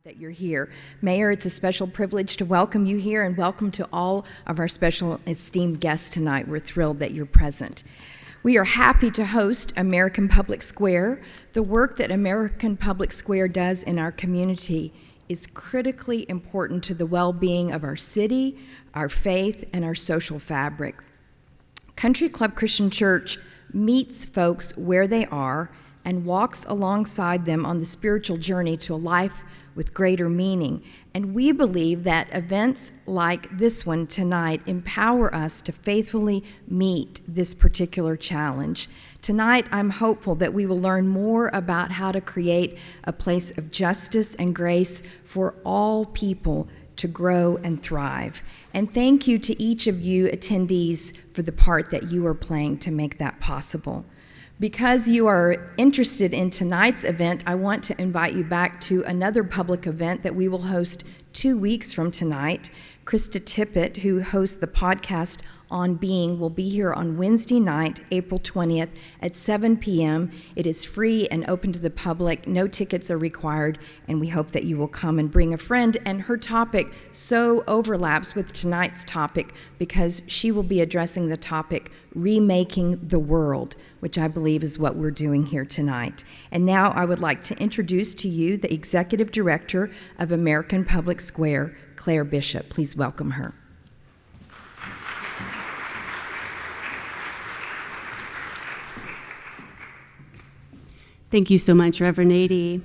That you're here. Mayor, it's a special privilege to welcome you here, and welcome to all of our special esteemed guests tonight. We're thrilled that you're present. We are happy to host American Public Square. The work that American Public Square does in our community is critically important to the well-being of our city, our faith, and our social fabric. Country Club Christian Church meets folks where they are and walks alongside them on the spiritual journey to a life with greater meaning. And we believe that events like this one tonight empower us to faithfully meet this particular challenge. Tonight, I'm hopeful that we will learn more about how to create a place of justice and grace for all people to grow and thrive. And thank you to each of you attendees for the part that you are playing to make that possible. Because you are interested in tonight's event, I want to invite you back to another public event that we will host 2 weeks from tonight. Krista Tippett, who hosts the podcast On Being, will be here on Wednesday night, April 20th at 7 p.m. It is free and open to the public. No tickets are required, and we hope that you will come and bring a friend. And her topic so overlaps with tonight's topic because she will be addressing the topic, Remaking the World, which I believe is what we're doing here tonight. And now I would like to introduce to you the Executive Director of American Public Square, Claire Bishop. Please welcome her. Thank you so much, Reverend Adie.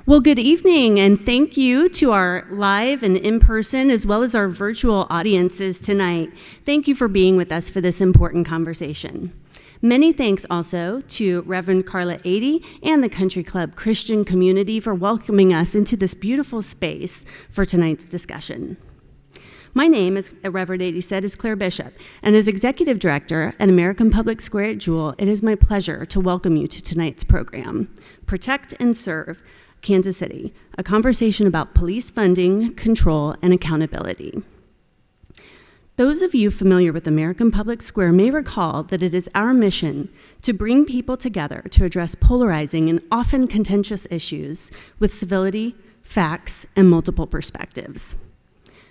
Well, good evening, and thank you to our live and in-person as well as our virtual audiences tonight. Thank you for being with us for this important conversation. Many thanks also to Reverend Carla Adie and the Country Club Christian community for welcoming us into this beautiful space for tonight's discussion. My name, as Reverend Adie said, is Claire Bishop, and as Executive Director at American Public Square at Jewell, it is my pleasure to welcome you to tonight's program, Protect and Serve Kansas City, a conversation about police funding, control, and accountability. Those of you familiar with American Public Square may recall that it is our mission to bring people together to address polarizing and often contentious issues with civility, facts, and multiple perspectives.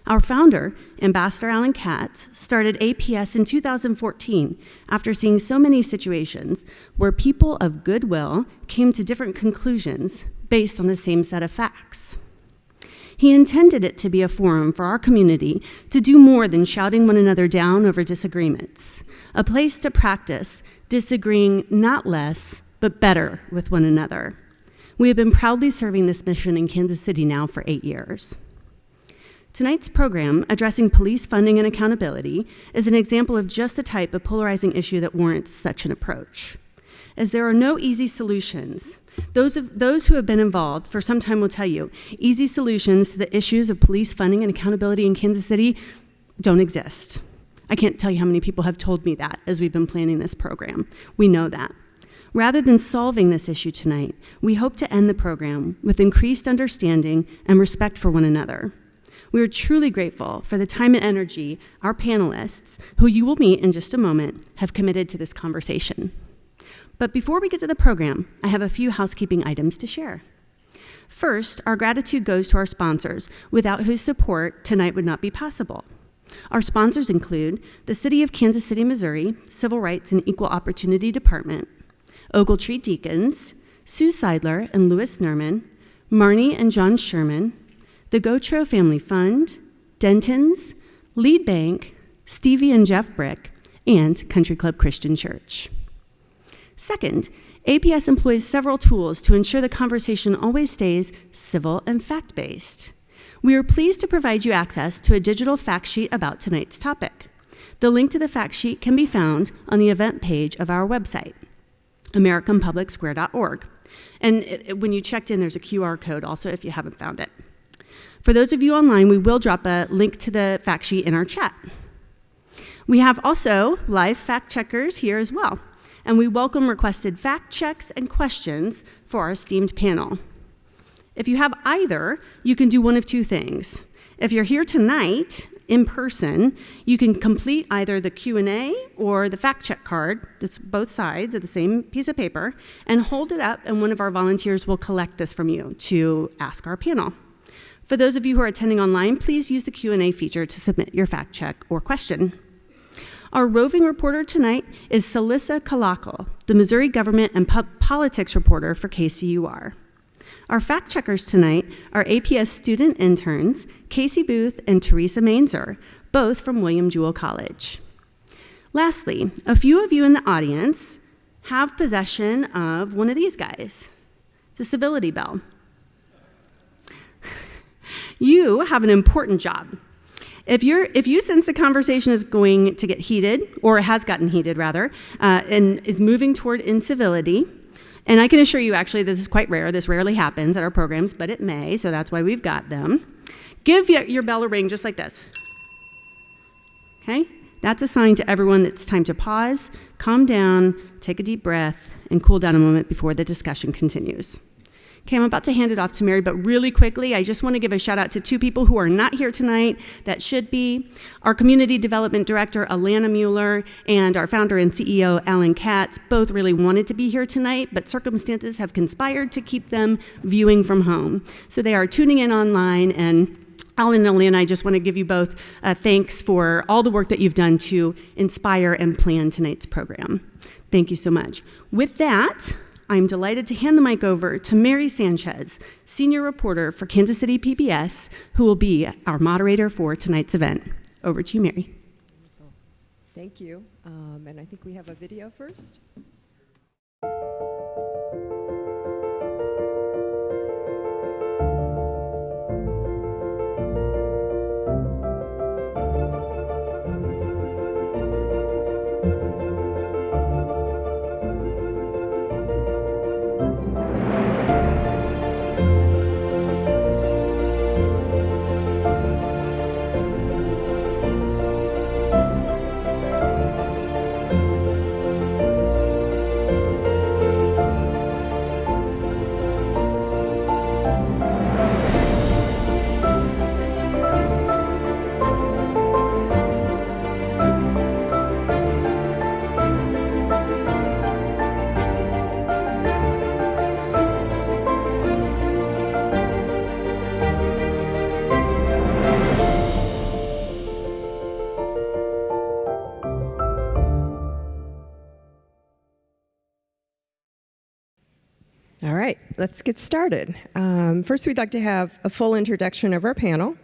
Our founder, Ambassador Alan Katz, started APS in 2014 after seeing so many situations where people of goodwill came to different conclusions based on the same set of facts. He intended it to be a forum for our community to do more than shouting one another down over disagreements, a place to practice disagreeing not less, but better with one another. We have been proudly serving this mission in Kansas City now for 8 years. Tonight's program, addressing police funding and accountability, is an example of just the type of polarizing issue that warrants such an approach. As there are no easy solutions, those who have been involved for some time will tell you, easy solutions to the issues of police funding and accountability in Kansas City don't exist. I can't tell you how many people have told me that as we've been planning this program. We know that. Rather than solving this issue tonight, we hope to end the program with increased understanding and respect for one another. We are truly grateful for the time and energy our panelists, who you will meet in just a moment, have committed to this conversation. But before we get to the program, I have a few housekeeping items to share. First, our gratitude goes to our sponsors, without whose support tonight would not be possible. Our sponsors include the City of Kansas City, Missouri, Civil Rights and Equal Opportunity Department, Ogletree Deacons, Sue Seidler and Louis Nerman, Marnie and John Sherman, the Gautreaux Family Fund, Denton's, Lead Bank, Stevie and Jeff Brick, and Country Club Christian Church. Second, APS employs several tools to ensure the conversation always stays civil and fact-based. We are pleased to provide you access to a digital fact sheet about tonight's topic. The link to the fact sheet can be found on the event page of our website, americanpublicsquare.org. And when you checked in, there's a QR code also if you haven't found it. For those of you online, we will drop a link to the fact sheet in our chat. We have also live fact checkers here as well, and we welcome requested fact checks and questions for our esteemed panel. If you have either, you can do one of two things. If you're here tonight in person, you can complete either the Q&A or the fact check card, just both sides of the same piece of paper, and hold it up, and one of our volunteers will collect this from you to ask our panel. For those of you who are attending online, please use the Q&A feature to submit your fact check or question. Our roving reporter tonight is Celissa Kalakal, the Missouri Government and Politics reporter for KCUR. Our fact checkers tonight are APS student interns Casey Booth and Teresa Mainzer, both from William Jewell College. Lastly, a few of you in the audience have possession of one of these guys, the civility bell. You have an important job. If you sense the conversation is going to get heated, or has gotten heated rather, and is moving toward incivility, and I can assure you actually this is quite rare, this rarely happens at our programs, but it may, so that's why we've got them. Give your bell a ring just like this. Okay? That's a sign to everyone that it's time to pause, calm down, take a deep breath, and cool down a moment before the discussion continues. Okay, I'm about to hand it off to Mary, but really quickly, I just want to give a shout out to two people who are not here tonight that should be. Our Community Development Director, Alana Mueller, and our founder and CEO, Alan Katz, both really wanted to be here tonight, but circumstances have conspired to keep them viewing from home. So they are tuning in online, and Alan and Alana, I just want to give you both thanks for all the work that you've done to inspire and plan tonight's program. Thank you so much. With that, I'm delighted to hand the mic over to Mary Sanchez, senior reporter for Kansas City PBS, who will be our moderator for tonight's event. Over to you, Mary. Thank you. And I think we have a video first. All right, let's get started. First, we'd like to have a full introduction of our panel.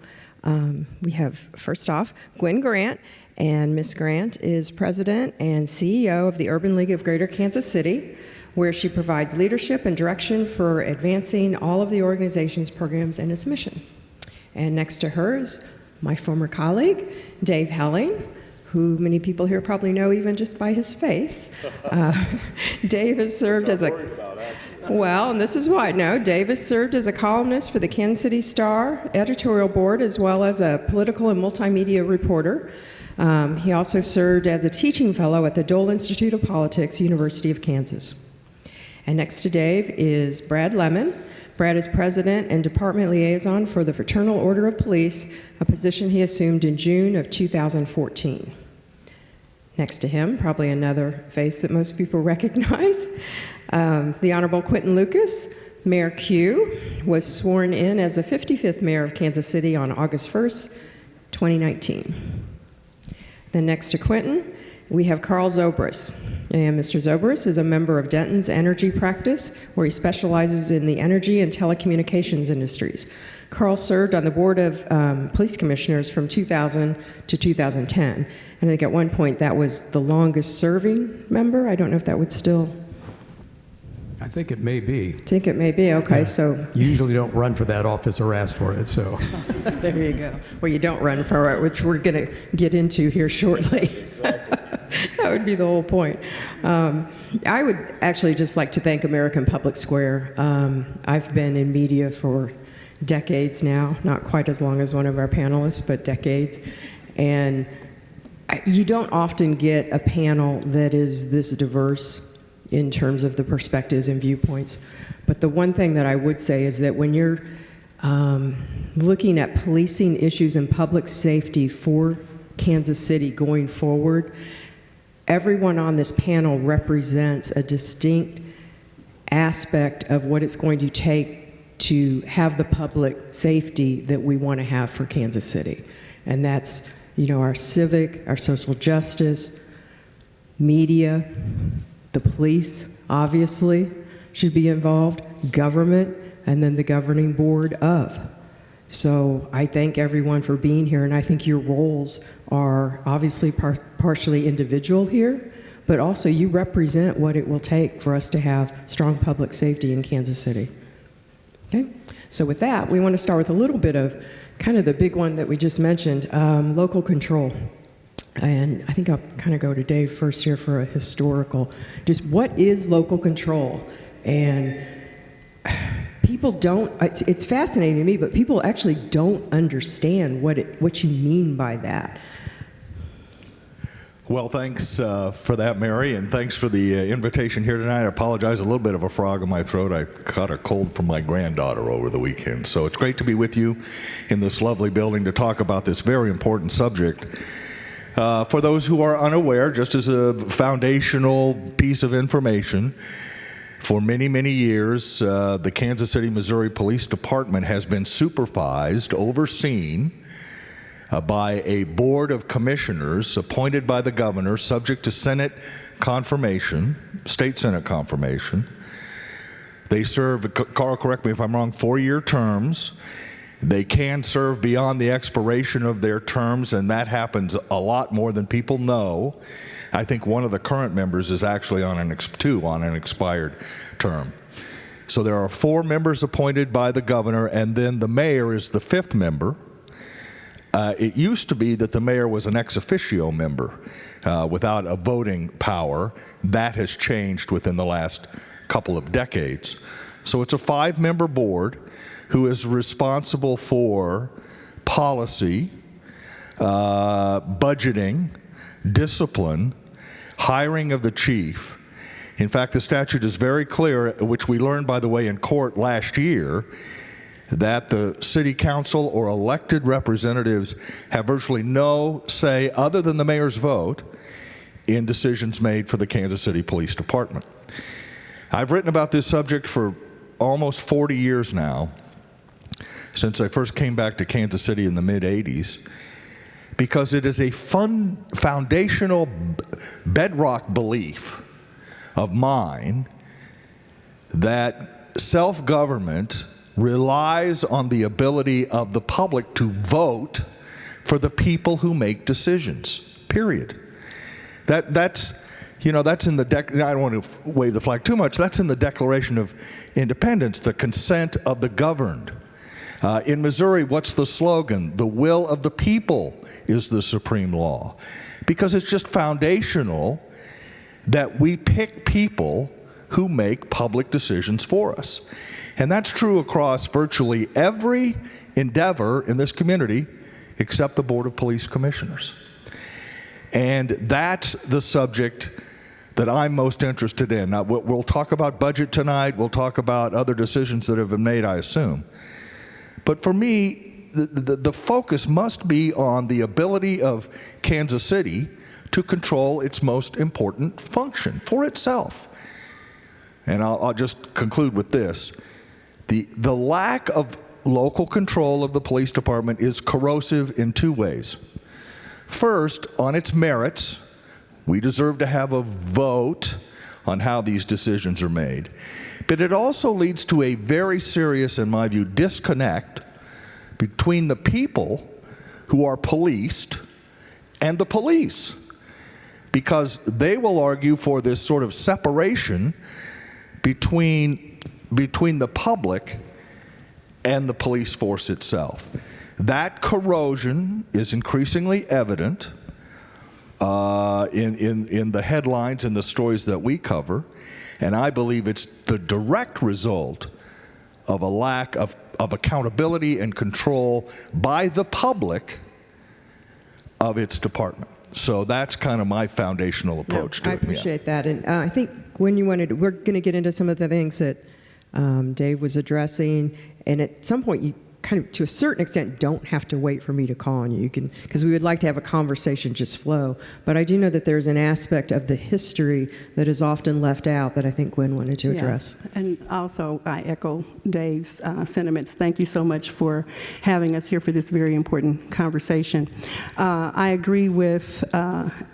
We have, first off, Gwen Grant, and Ms. Grant is President and CEO of the Urban League of Greater Kansas City, where she provides leadership and direction for advancing all of the organization's programs and its mission. And next to her is my former colleague, Dave Helling, who many people here probably know even just by his face. Dave has served as well, and this is why. No, Dave has served as a columnist for the Kansas City Star editorial board, as well as a political and multimedia reporter. He also served as a teaching fellow at the Dole Institute of Politics, University of Kansas. And next to Dave is Brad Lemon. Brad is president and department liaison for the Fraternal Order of Police, a position he assumed in June of 2014. Next to him, probably another face that most people recognize, the Honorable Quentin Lucas. Mayor Q was sworn in as the 55th mayor of Kansas City on August 1st, 2019. Then next to Quentin, we have Carl Zobrist. And Mr. Zobrist is a member of Denton's energy practice, where he specializes in the energy and telecommunications industries. Carl served on the Board of Police Commissioners from 2000 to 2010. And I think at one point that was the longest serving member. I don't know if that would still... I think it may be. Think it may be, okay, so... You usually don't run for that office or ask for it, so... There you go. Well, you don't run for it, which we're going to get into here shortly. Exactly. That would be the whole point. I would actually just like to thank American Public Square. I've been in media for decades now, not quite as long as one of our panelists, but decades. And you don't often get a panel that is this diverse in terms of the perspectives and viewpoints. But the one thing that I would say is that when you're looking at policing issues and public safety for Kansas City going forward, everyone on this panel represents a distinct aspect of what it's going to take to have the public safety that we want to have for Kansas City. And that's, our civic, our social justice, media, the police, obviously, should be involved, government, and then the governing board of. So I thank everyone for being here, and I think your roles are obviously partially individual here, but also you represent what it will take for us to have strong public safety in Kansas City. Okay? So with that, we want to start with a little bit of kind of the big one that we just mentioned, local control. And I think I'll kind of go to Dave first here for a historical. Just what is local control? And people don't, it's fascinating to me, but people actually don't understand what you mean by that. Well, thanks for that, Mary, and thanks for the invitation here tonight. I apologize, a little bit of a frog in my throat. I caught a cold from my granddaughter over the weekend. So it's great to be with you in this lovely building to talk about this very important subject. For those who are unaware, just as a foundational piece of information, for many, many years, the Kansas City, Missouri Police Department has been supervised, overseen by a board of commissioners appointed by the governor, subject to Senate confirmation, state Senate confirmation. They serve, Carl, correct me if I'm wrong, 4-year terms. They can serve beyond the expiration of their terms, and that happens a lot more than people know. I think one of the current members is actually on an expired term. So there are 4 members appointed by the governor, and then the mayor is the 5th member. It used to be that the mayor was an ex officio member without a voting power. That has changed within the last couple of decades. So it's a 5-member board who is responsible for policy, budgeting, discipline, hiring of the chief. In fact, the statute is very clear, which we learned, by the way, in court last year, that the city council or elected representatives have virtually no say other than the mayor's vote in decisions made for the Kansas City Police Department. I've written about this subject for almost 40 years now, since I first came back to Kansas City in the mid-'80s, because it is a foundational bedrock belief of mine that self-government relies on the ability of the public to vote for the people who make decisions, period. That's in the, I don't want to wave the flag too much, that's in the Declaration of Independence, the consent of the governed. In Missouri, what's the slogan? The will of the people is the supreme law. Because it's just foundational that we pick people who make public decisions for us. And that's true across virtually every endeavor in this community except the Board of Police Commissioners. And that's the subject that I'm most interested in. Now, we'll talk about budget tonight. We'll talk about other decisions that have been made, I assume. But for me, the focus must be on the ability of Kansas City to control its most important function for itself. And I'll just conclude with this. The lack of local control of the police department is corrosive in 2 ways. First, on its merits, we deserve to have a vote on how these decisions are made. But it also leads to a very serious, in my view, disconnect between the people who are policed and the police, because they will argue for this sort of separation between the public and the police force itself. That corrosion is increasingly evident in the headlines and the stories that we cover, and I believe it's the direct result of a lack of accountability and control by the public of its department. So that's kind of my foundational approach to it. I appreciate that. And I think, Gwen, we're going to get into some of the things that Dave was addressing. And at some point, kind of to a certain extent don't have to wait for me to call on you. You can, because we would like to have a conversation just flow. But I do know that there's an aspect of the history that is often left out that I think Gwen wanted to address. Yeah. And also I echo Dave's sentiments. Thank you so much for having us here for this very important conversation. I agree with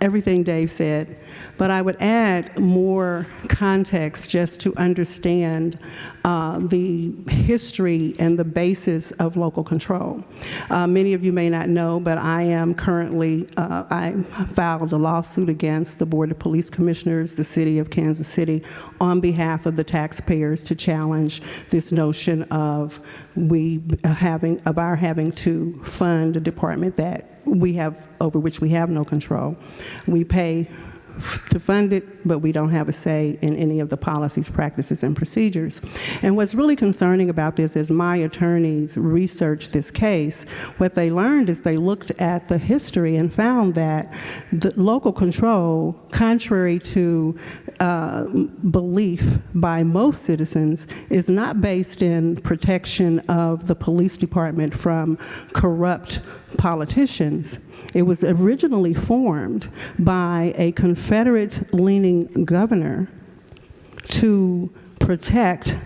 everything Dave said, but I would add more context just to understand the history and the basis of local control. Many of you may not know, but I am currently, I filed a lawsuit against the Board of Police Commissioners, the City of Kansas City, on behalf of the taxpayers to challenge this notion of our having to fund a department that we have, over which we have no control. We pay to fund it, but we don't have a say in any of the policies, practices, and procedures. And what's really concerning about this is my attorneys researched this case. What they learned is they looked at the history and found that the local control, contrary to belief by most citizens, is not based in protection of the police department from corrupt politicians. It was originally formed by a Confederate-leaning governor to protect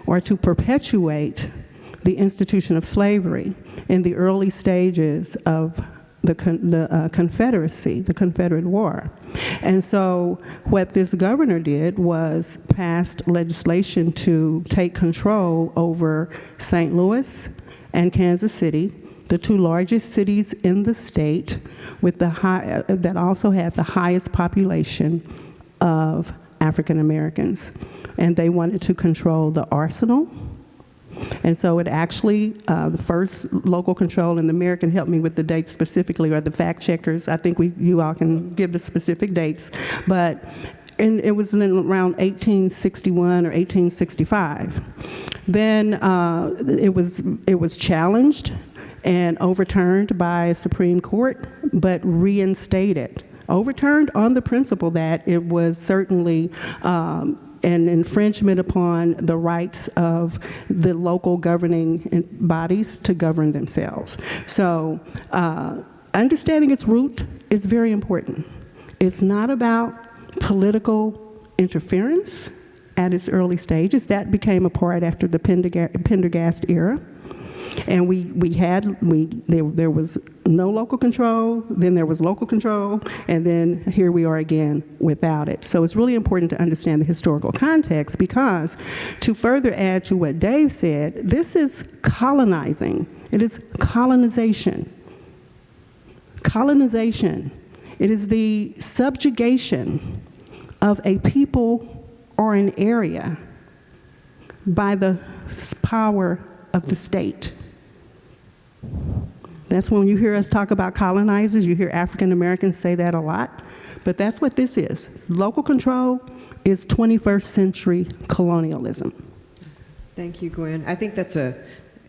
or to perpetuate the institution of slavery in the early stages of the Confederacy, the Confederate War. And so what this governor did was passed legislation to take control over St. Louis and Kansas City, the two largest cities in the state, with that also had the highest population of African Americans. And they wanted to control the arsenal. And so it actually, the first local control, and the mayor can help me with the dates specifically, or the fact checkers, I think you all can give the specific dates, but it was in around 1861 or 1865. Then it was challenged and overturned by a Supreme Court, but reinstated. Overturned on the principle that it was certainly an infringement upon the rights of the local governing bodies to govern themselves. So understanding its root is very important. It's not about political interference at its early stages. That became a part after the Pendergast era. And there was no local control, then there was local control, and then here we are again without it. So it's really important to understand the historical context, because to further add to what Dave said, this is colonizing. It is colonization. Colonization. It is the subjugation of a people or an area by the power of the state. That's when you hear us talk about colonizers, you hear African Americans say that a lot, but that's what this is. Local control is 21st century colonialism. Thank you, Gwen. I think that's a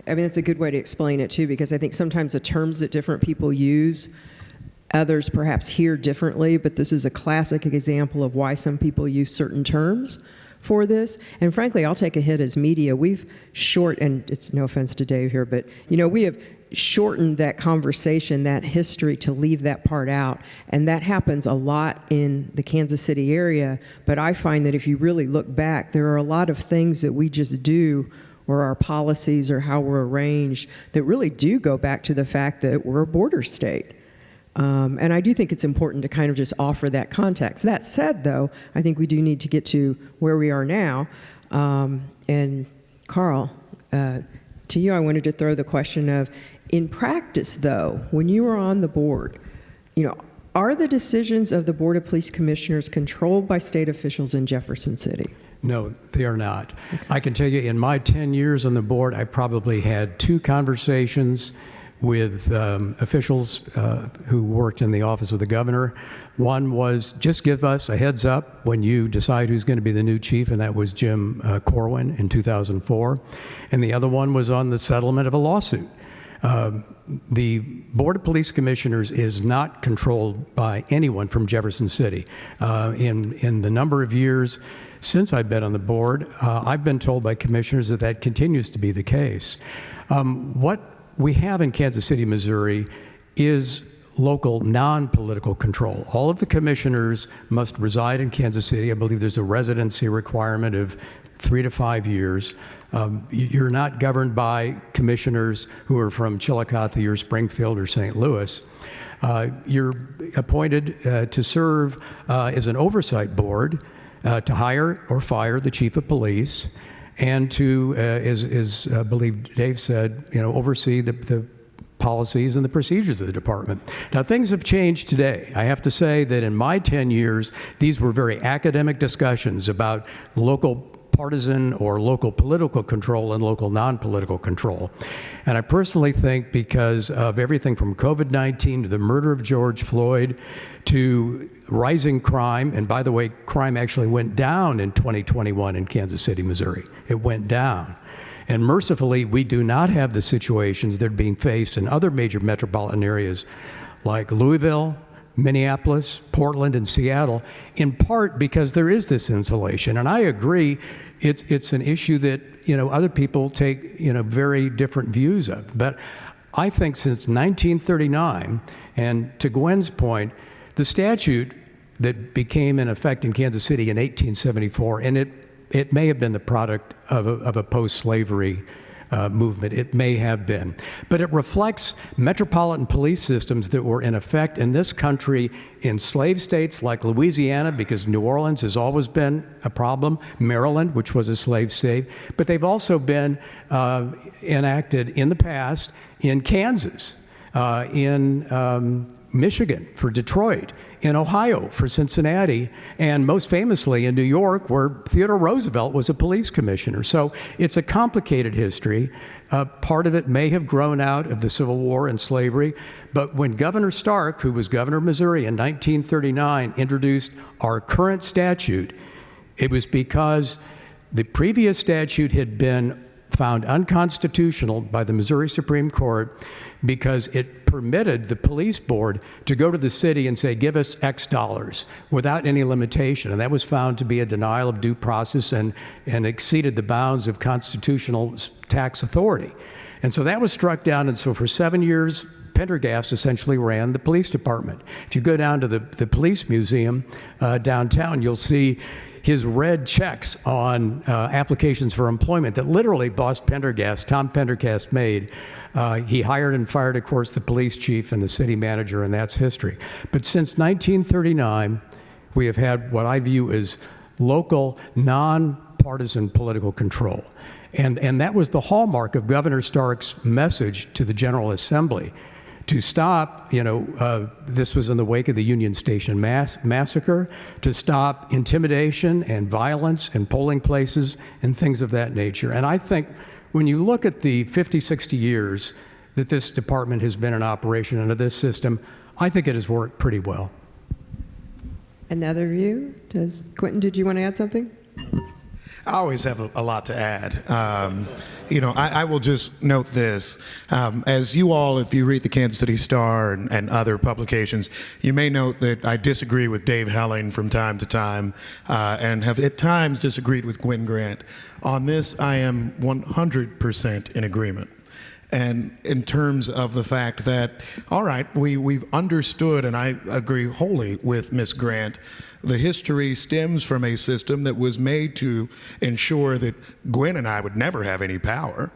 good way to explain it too, because I think sometimes the terms that different people use, others perhaps hear differently, but this is a classic example of why some people use certain terms for this. And frankly, I'll take a hit as media. We've and it's no offense to Dave here, but we have shortened that conversation, that history, to leave that part out. And that happens a lot in the Kansas City area. But I find that if you really look back, there are a lot of things that we just do, or our policies, or how we're arranged, that really do go back to the fact that we're a border state. And I do think it's important to kind of just offer that context. That said, though, I think we do need to get to where we are now. And Carl, to you, I wanted to throw the question of, in practice, though, when you were on the board, are the decisions of the Board of Police Commissioners controlled by state officials in Jefferson City? No, they are not. Okay. I can tell you, in my 10 years on the board, I probably had 2 conversations with officials who worked in the office of the governor. One was, just give us a heads up when you decide who's going to be the new chief, and that was Jim Corwin in 2004. And the other one was on the settlement of a lawsuit. The Board of Police Commissioners is not controlled by anyone from Jefferson City. In the number of years since I've been on the board, I've been told by commissioners that that continues to be the case. What we have in Kansas City, Missouri, is local non-political control. All of the commissioners must reside in Kansas City. I believe there's a residency requirement of 3 to 5 years. You're not governed by commissioners who are from Chillicothe or Springfield or St. Louis. You're appointed to serve as an oversight board to hire or fire the chief of police and to, as I believe Dave said, oversee the policies and the procedures of the department. Now, things have changed today. I have to say that in my 10 years, these were very academic discussions about local partisan or local political control and local non-political control. And I personally think because of everything from COVID-19 to the murder of George Floyd to rising crime, and by the way, crime actually went down in 2021 in Kansas City, Missouri. It went down. And mercifully, we do not have the situations that are being faced in other major metropolitan areas like Louisville, Minneapolis, Portland, and Seattle, in part because there is this insulation. And I agree, it's an issue that other people take very different views of. But I think since 1939, and to Gwen's point, the statute that became in effect in Kansas City in 1874, and it may have been the product of a post-slavery movement. It may have been. But it reflects metropolitan police systems that were in effect in this country in slave states like Louisiana, because New Orleans has always been a problem, Maryland, which was a slave state, but they've also been enacted in the past in Kansas, in Michigan for Detroit, in Ohio for Cincinnati, and most famously in New York, where Theodore Roosevelt was a police commissioner. So it's a complicated history. Part of it may have grown out of the Civil War and slavery, but when Governor Stark, who was governor of Missouri in 1939, introduced our current statute, it was because the previous statute had been found unconstitutional by the Missouri Supreme Court because it permitted the police board to go to the city and say, give us X dollars without any limitation. And that was found to be a denial of due process and exceeded the bounds of constitutional tax authority. And so that was struck down. And so for 7 years, Pendergast essentially ran the police department. If you go down to the police museum downtown, you'll see his red checks on applications for employment that literally boss Pendergast, Tom Pendergast, made. He hired and fired, of course, the police chief and the city manager, and that's history. But since 1939, we have had what I view as local, non-partisan political control. And that was the hallmark of Governor Stark's message to the General Assembly to stop, this was in the wake of the Union Station massacre, to stop intimidation and violence in polling places and things of that nature. And I think when you look at the 50, 60 years that this department has been in operation under this system, I think it has worked pretty well. Another view? Quentin, did you want to add something? I always have a lot to add. I will just note this. As you all, if you read the Kansas City Star and other publications, you may note that I disagree with Dave Helling from time to time and have at times disagreed with Gwen Grant. On this, I am 100% in agreement. And in terms of the fact that, all right, we've understood, and I agree wholly with Ms. Grant, the history stems from a system that was made to ensure that Gwen and I would never have any power.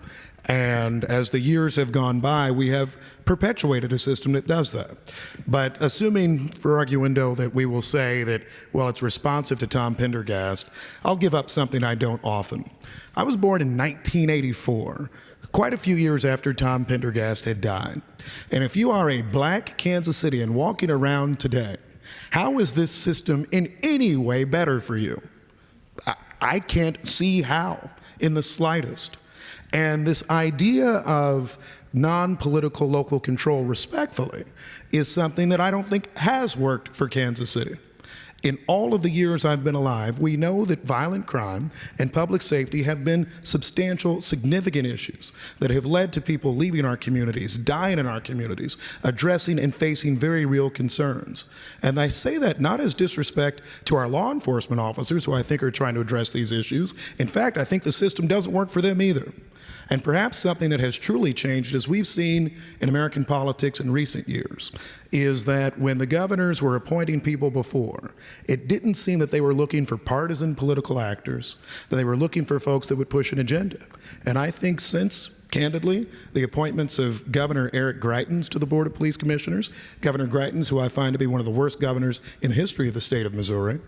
And as the years have gone by, we have perpetuated a system that does that. But assuming, for arguendo, that we will say that, well, it's responsive to Tom Pendergast, I'll give up something I don't often. I was born in 1984. Quite a few years after Tom Pendergast had died. And if you are a black Kansas Citian walking around today, how is this system in any way better for you? I can't see how in the slightest. And this idea of non-political local control, respectfully, is something that I don't think has worked for Kansas City. In all of the years I've been alive, we know that violent crime and public safety have been substantial, significant issues that have led to people leaving our communities, dying in our communities, addressing and facing very real concerns. And I say that not as disrespect to our law enforcement officers, who I think are trying to address these issues. In fact, I think the system doesn't work for them either. And perhaps something that has truly changed, as we've seen in American politics in recent years, is that when the governors were appointing people before, it didn't seem that they were looking for partisan political actors, that they were looking for folks that would push an agenda. And I think since, candidly, the appointments of Governor Eric Greitens to the Board of Police Commissioners, Governor Greitens, who I find to be one of the worst governors in the history of the state of Missouri,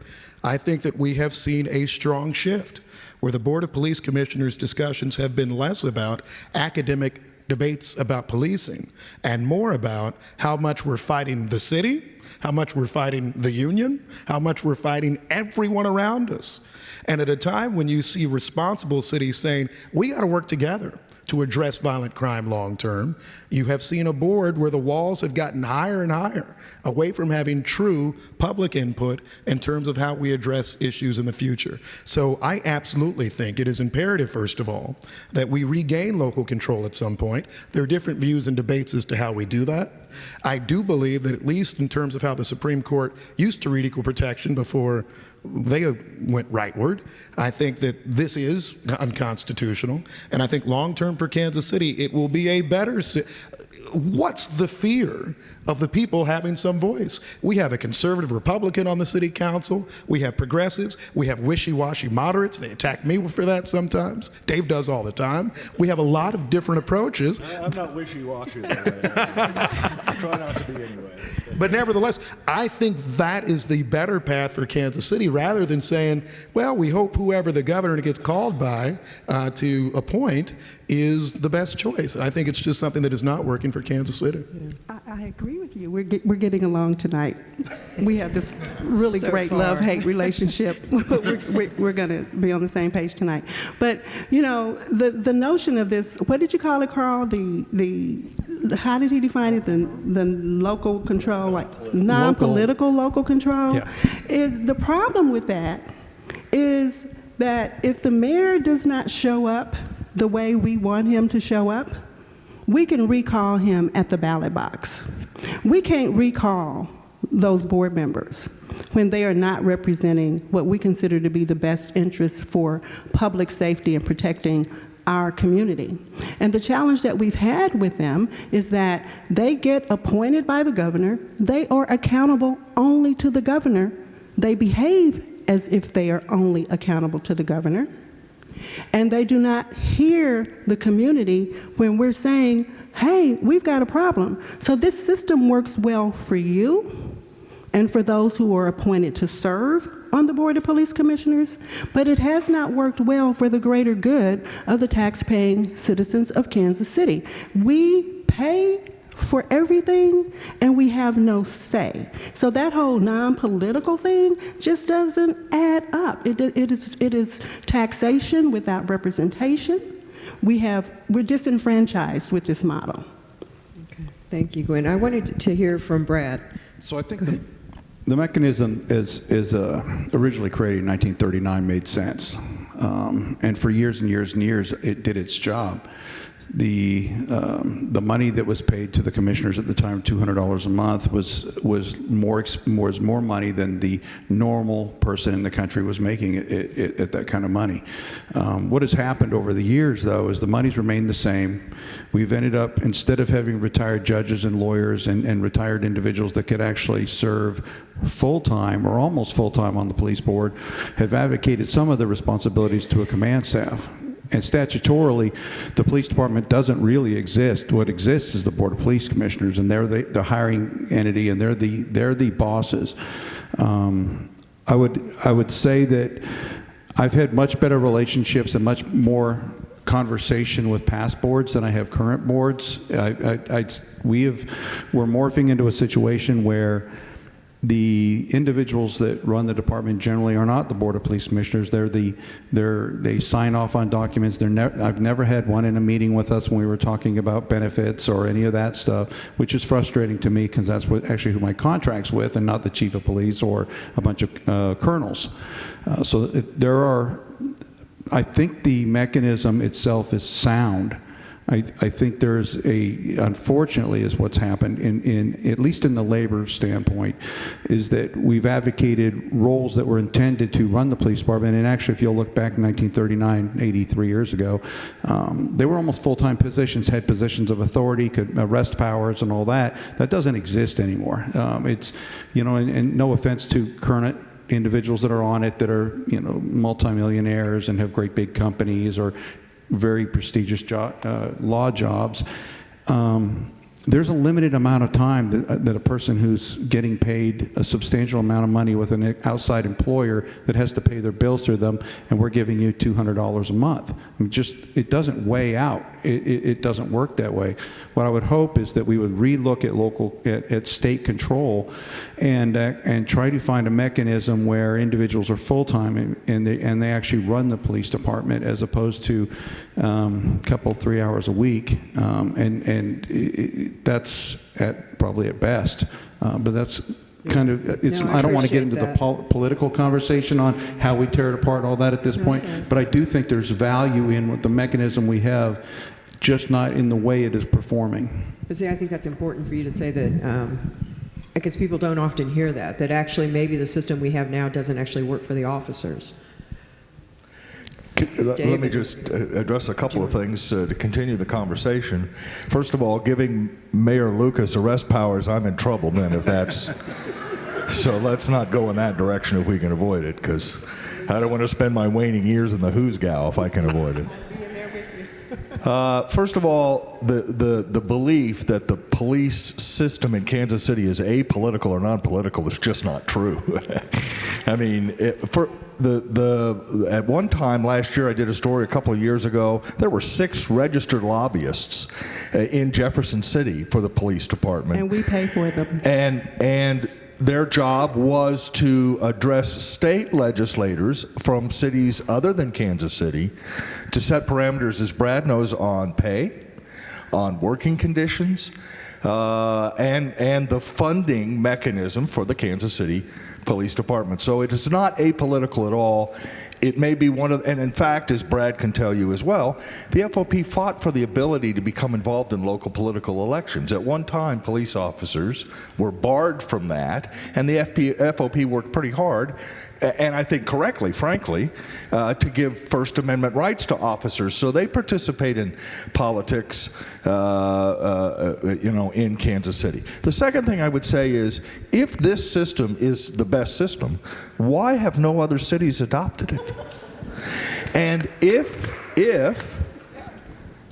I think that we have seen a strong shift where the Board of Police Commissioners discussions have been less about academic debates about policing and more about how much we're fighting the city, how much we're fighting the union, how much we're fighting everyone around us. And at a time when you see responsible cities saying, we got to work together to address violent crime long term, you have seen a board where the walls have gotten higher and higher, away from having true public input in terms of how we address issues in the future. So I absolutely think it is imperative, first of all, that we regain local control at some point. There are different views and debates as to how we do that. I do believe that, at least in terms of how the Supreme Court used to read equal protection before they went rightward, I think that this is unconstitutional. And I think long-term for Kansas City, it will be a better city. What's the fear of the people having some voice? We have a conservative Republican on the city council. We have progressives. We have wishy-washy moderates. They attack me for that sometimes. Dave does all the time. We have a lot of different approaches. I'm not wishy-washy that way. I try not to be anyway. But nevertheless, I think that is the better path for Kansas City, rather than saying, well, we hope whoever the governor gets called by to appoint is the best choice. I think it's just something that is not working for Kansas City. I agree with you. We're getting along tonight. We have this really So great far. love-hate relationship. We're going to be on the same page tonight. But, you know, the notion of this, what did you call it, Carl? How did he define it? The local control, like non-political local control? Yeah. Is the problem with that is that if the mayor does not show up the way we want him to show up, we can recall him at the ballot box. We can't recall those board members when they are not representing what we consider to be the best interests for public safety and protecting our community. And the challenge that we've had with them is that they get appointed by the governor, they are accountable only to the governor, they behave as if they are only accountable to the governor, and they do not hear the community when we're saying, hey, we've got a problem. So this system works well for you and for those who are appointed to serve on the Board of Police Commissioners, but it has not worked well for the greater good of the tax-paying citizens of Kansas City. We pay for everything, and we have no say. So that whole non-political thing just doesn't add up. It is taxation without representation. We're disenfranchised with this model. Okay. Thank you, Gwen. I wanted to hear from Brad. So I think the mechanism is originally created in 1939 made sense, and for years and years and years it did its job. The money that was paid to the commissioners at the time, $200 a month, was more money than the normal person in the country was making at that kind of money. What has happened over the years, though, is the money's remained the same. We've ended up, instead of having retired judges and lawyers and retired individuals that could actually serve full-time or almost full-time on the police board, have advocated some of the responsibilities to a command staff. And statutorily, the police department doesn't really exist. What exists is the Board of Police Commissioners, and they're the hiring entity, and they're the bosses. I would say that I've had much better relationships and much more conversation with past boards than I have current boards. We're morphing into a situation where the individuals that run the department generally are not the Board of Police Commissioners. They sign off on documents. I've never had one in a meeting with us when we were talking about benefits or any of that stuff, which is frustrating to me because that's who my contract's with, and not the chief of police or a bunch of colonels. I think the mechanism itself is sound. I think unfortunately, is what's happened in at least in the labor standpoint, is that we've advocated roles that were intended to run the police department. And actually, if you'll look back in 1939, 83 years ago, they were almost full-time positions, had positions of authority, could arrest powers and all that. That doesn't exist anymore. And no offense to current individuals that are on it that are, multimillionaires and have great big companies or very prestigious law jobs. There's a limited amount of time that a person who's getting paid a substantial amount of money with an outside employer that has to pay their bills through them, and we're giving you $200 a month. It doesn't weigh out. It doesn't work that way. What I would hope is that we would relook at state control and try to find a mechanism where individuals are full-time and they actually run the police department, as opposed to a couple, 3 hours a week. That's probably at best, but that's kind of, I don't want to get into the political conversation on how we tear it apart and all that at this point, but I do think there's value in what the mechanism we have, just not in the way it is performing. But see, I think that's important for you to say that, because people don't often hear that actually maybe the system we have now doesn't actually work for the officers. Let me just address a couple of things to continue the conversation. First of all, giving Mayor Lucas arrest powers, I'm in trouble then if that's... So let's not go in that direction if we can avoid it, because I don't want to spend my waning years in the who's gal if I can avoid it. First of all, the belief that the police system in Kansas City is apolitical or non-political is just not true. I mean, at one time last year, I did a story a couple of years ago, there were 6 registered lobbyists in Jefferson City for the police department. And we pay for them. And their job was to address state legislators from cities other than Kansas City to set parameters, as Brad knows, on pay, on working conditions, and the funding mechanism for the Kansas City Police Department. So it is not apolitical at all. It may be one of, and in fact, as Brad can tell you as well, the FOP fought for the ability to become involved in local political elections. At one time, police officers were barred from that, and the FOP worked pretty hard, and I think correctly, frankly, to give First Amendment rights to officers. So they participate in politics, in Kansas City. The second thing I would say is, if this system is the best system, why have no other cities adopted it? And if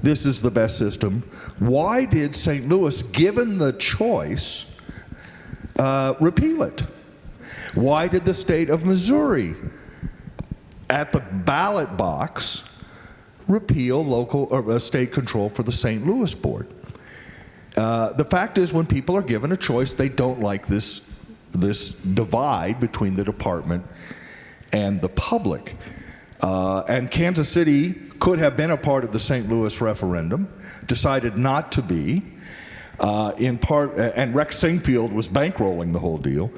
this is the best system, why did St. Louis, given the choice, repeal it? Why did the state of Missouri, at the ballot box, repeal local or state control for the St. Louis board? The fact is, when people are given a choice, they don't like this divide between the department and the public. And Kansas City could have been a part of the St. Louis referendum, decided not to be, in part, and Rex Singfield was bankrolling the whole deal,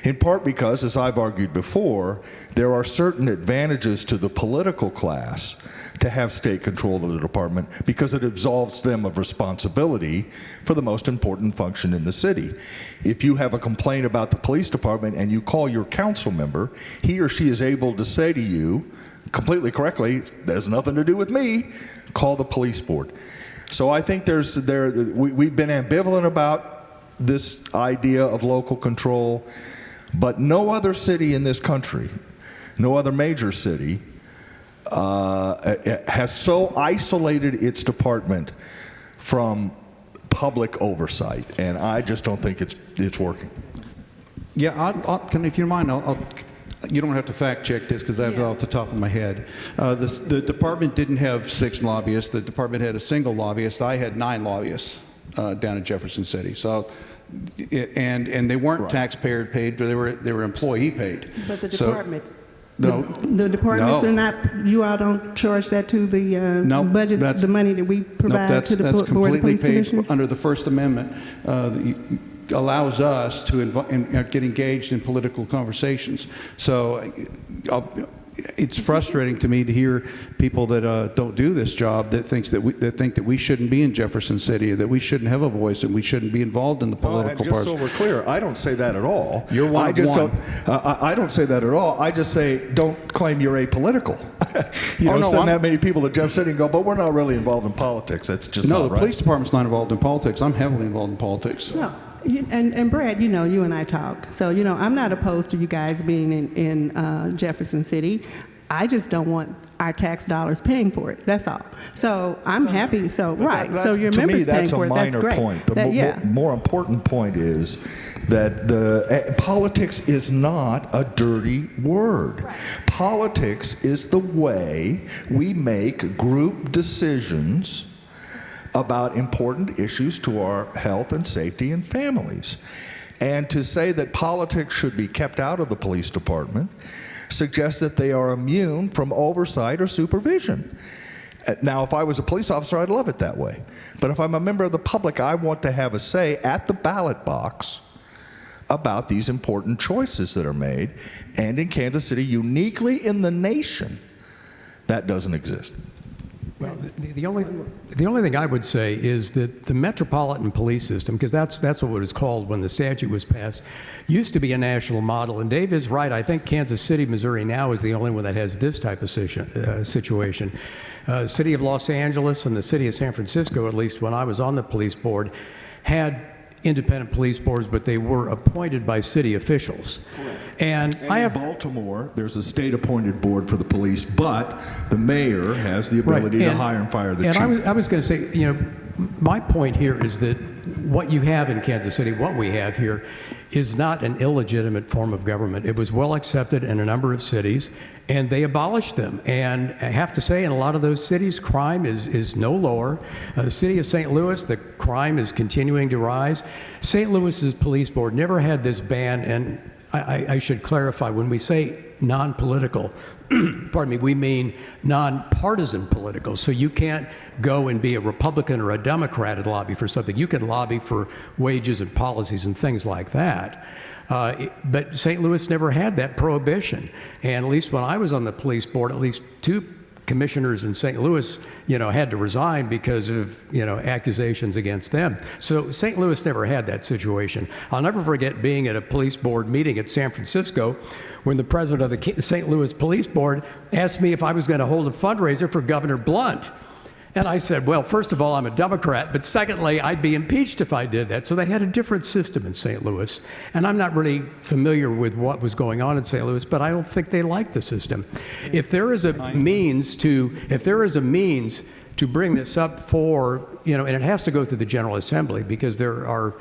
in part because, as I've argued before, there are certain advantages to the political class to have state control of the department because it absolves them of responsibility for the most important function in the city. If you have a complaint about the police department and you call your council member, he or she is able to say to you, completely correctly, there's nothing to do with me, call the police board. So I think we've been ambivalent about this idea of local control, but no other city in this country, no other major city, has so isolated its department from public oversight, and I just don't think it's working. Yeah, if you don't mind, you don't have to fact check this because I have it off the top of my head. The department didn't have 6 lobbyists. The department had a single lobbyist. I had 9 lobbyists. down in Jefferson City. So, and they weren't taxpayer paid, but they were employee paid. But the So- departments, No. the departments No. are not, you all don't charge that to the No, budget, that's- the money that we provide Nope, to the that's Board of completely Police paid Commissioners? under the First Amendment. Allows us to get engaged in political conversations. So it's frustrating to me to hear people that don't do this job that think that we shouldn't be in Jefferson City, that we shouldn't have a voice, and we shouldn't be involved in the political and just parts. so we're clear, I don't say that at all. You're one I of just one. I don't say that at all. I just say don't claim you're apolitical. You don't no, send I'm- that many people to Jeff City and go, but we're not really involved in politics. That's just No, not the right. police department's not involved in politics. I'm heavily involved in politics. No. And Brad, you and I talk. So, I'm not opposed to you guys being in Jefferson City. I just don't want our tax dollars paying for it. That's all. So I'm happy. So, right. So your to me, members paying that's for a it. That's minor great. point. The Yeah. more important point is that the politics is not a dirty word. Right. Politics is the way we make group decisions about important issues to our health and safety and families. And to say that politics should be kept out of the police department suggests that they are immune from oversight or supervision. Now, if I was a police officer, I'd love it that way. But if I'm a member of the public, I want to have a say at the ballot box about these important choices that are made. And in Kansas City, uniquely in the nation, that doesn't exist. Well, the only thing I would say is that the Metropolitan Police System, because that's what it was called when the statute was passed, used to be a national model. And Dave is right. I think Kansas City, Missouri now is the only one that has this type of situation. City of Los Angeles and the city of San Francisco, at least when I was on the police board, had independent police boards, but they were appointed by city officials. And I have in Baltimore, there's a state-appointed board for the police, but the mayor has the ability to hire and fire the chief. And I was going to say, my point here is that what you have in Kansas City, what we have here, is not an illegitimate form of government. It was well accepted in a number of cities, and they abolished them. And I have to say, in a lot of those cities, crime is no lower. The city of St. Louis, the crime is continuing to rise. St. Louis's police board never had this ban, and I should clarify, when we say non-political, pardon me, we mean non-partisan political. So you can't go and be a Republican or a Democrat and lobby for something. You can lobby for wages and policies and things like that. But St. Louis never had that prohibition. And at least when I was on the police board, at least two commissioners in St. Louis, had to resign because of, accusations against them. So St. Louis never had that situation. I'll never forget being at a police board meeting at San Francisco when the president of the St. Louis Police Board asked me if I was going to hold a fundraiser for Governor Blunt. And I said, well, first of all, I'm a Democrat, but secondly, I'd be impeached if I did that. So they had a different system in St. Louis. And I'm not really familiar with what was going on in St. Louis, but I don't think they liked the system. If there is a means to bring this up for, and it has to go through the General Assembly, because there are,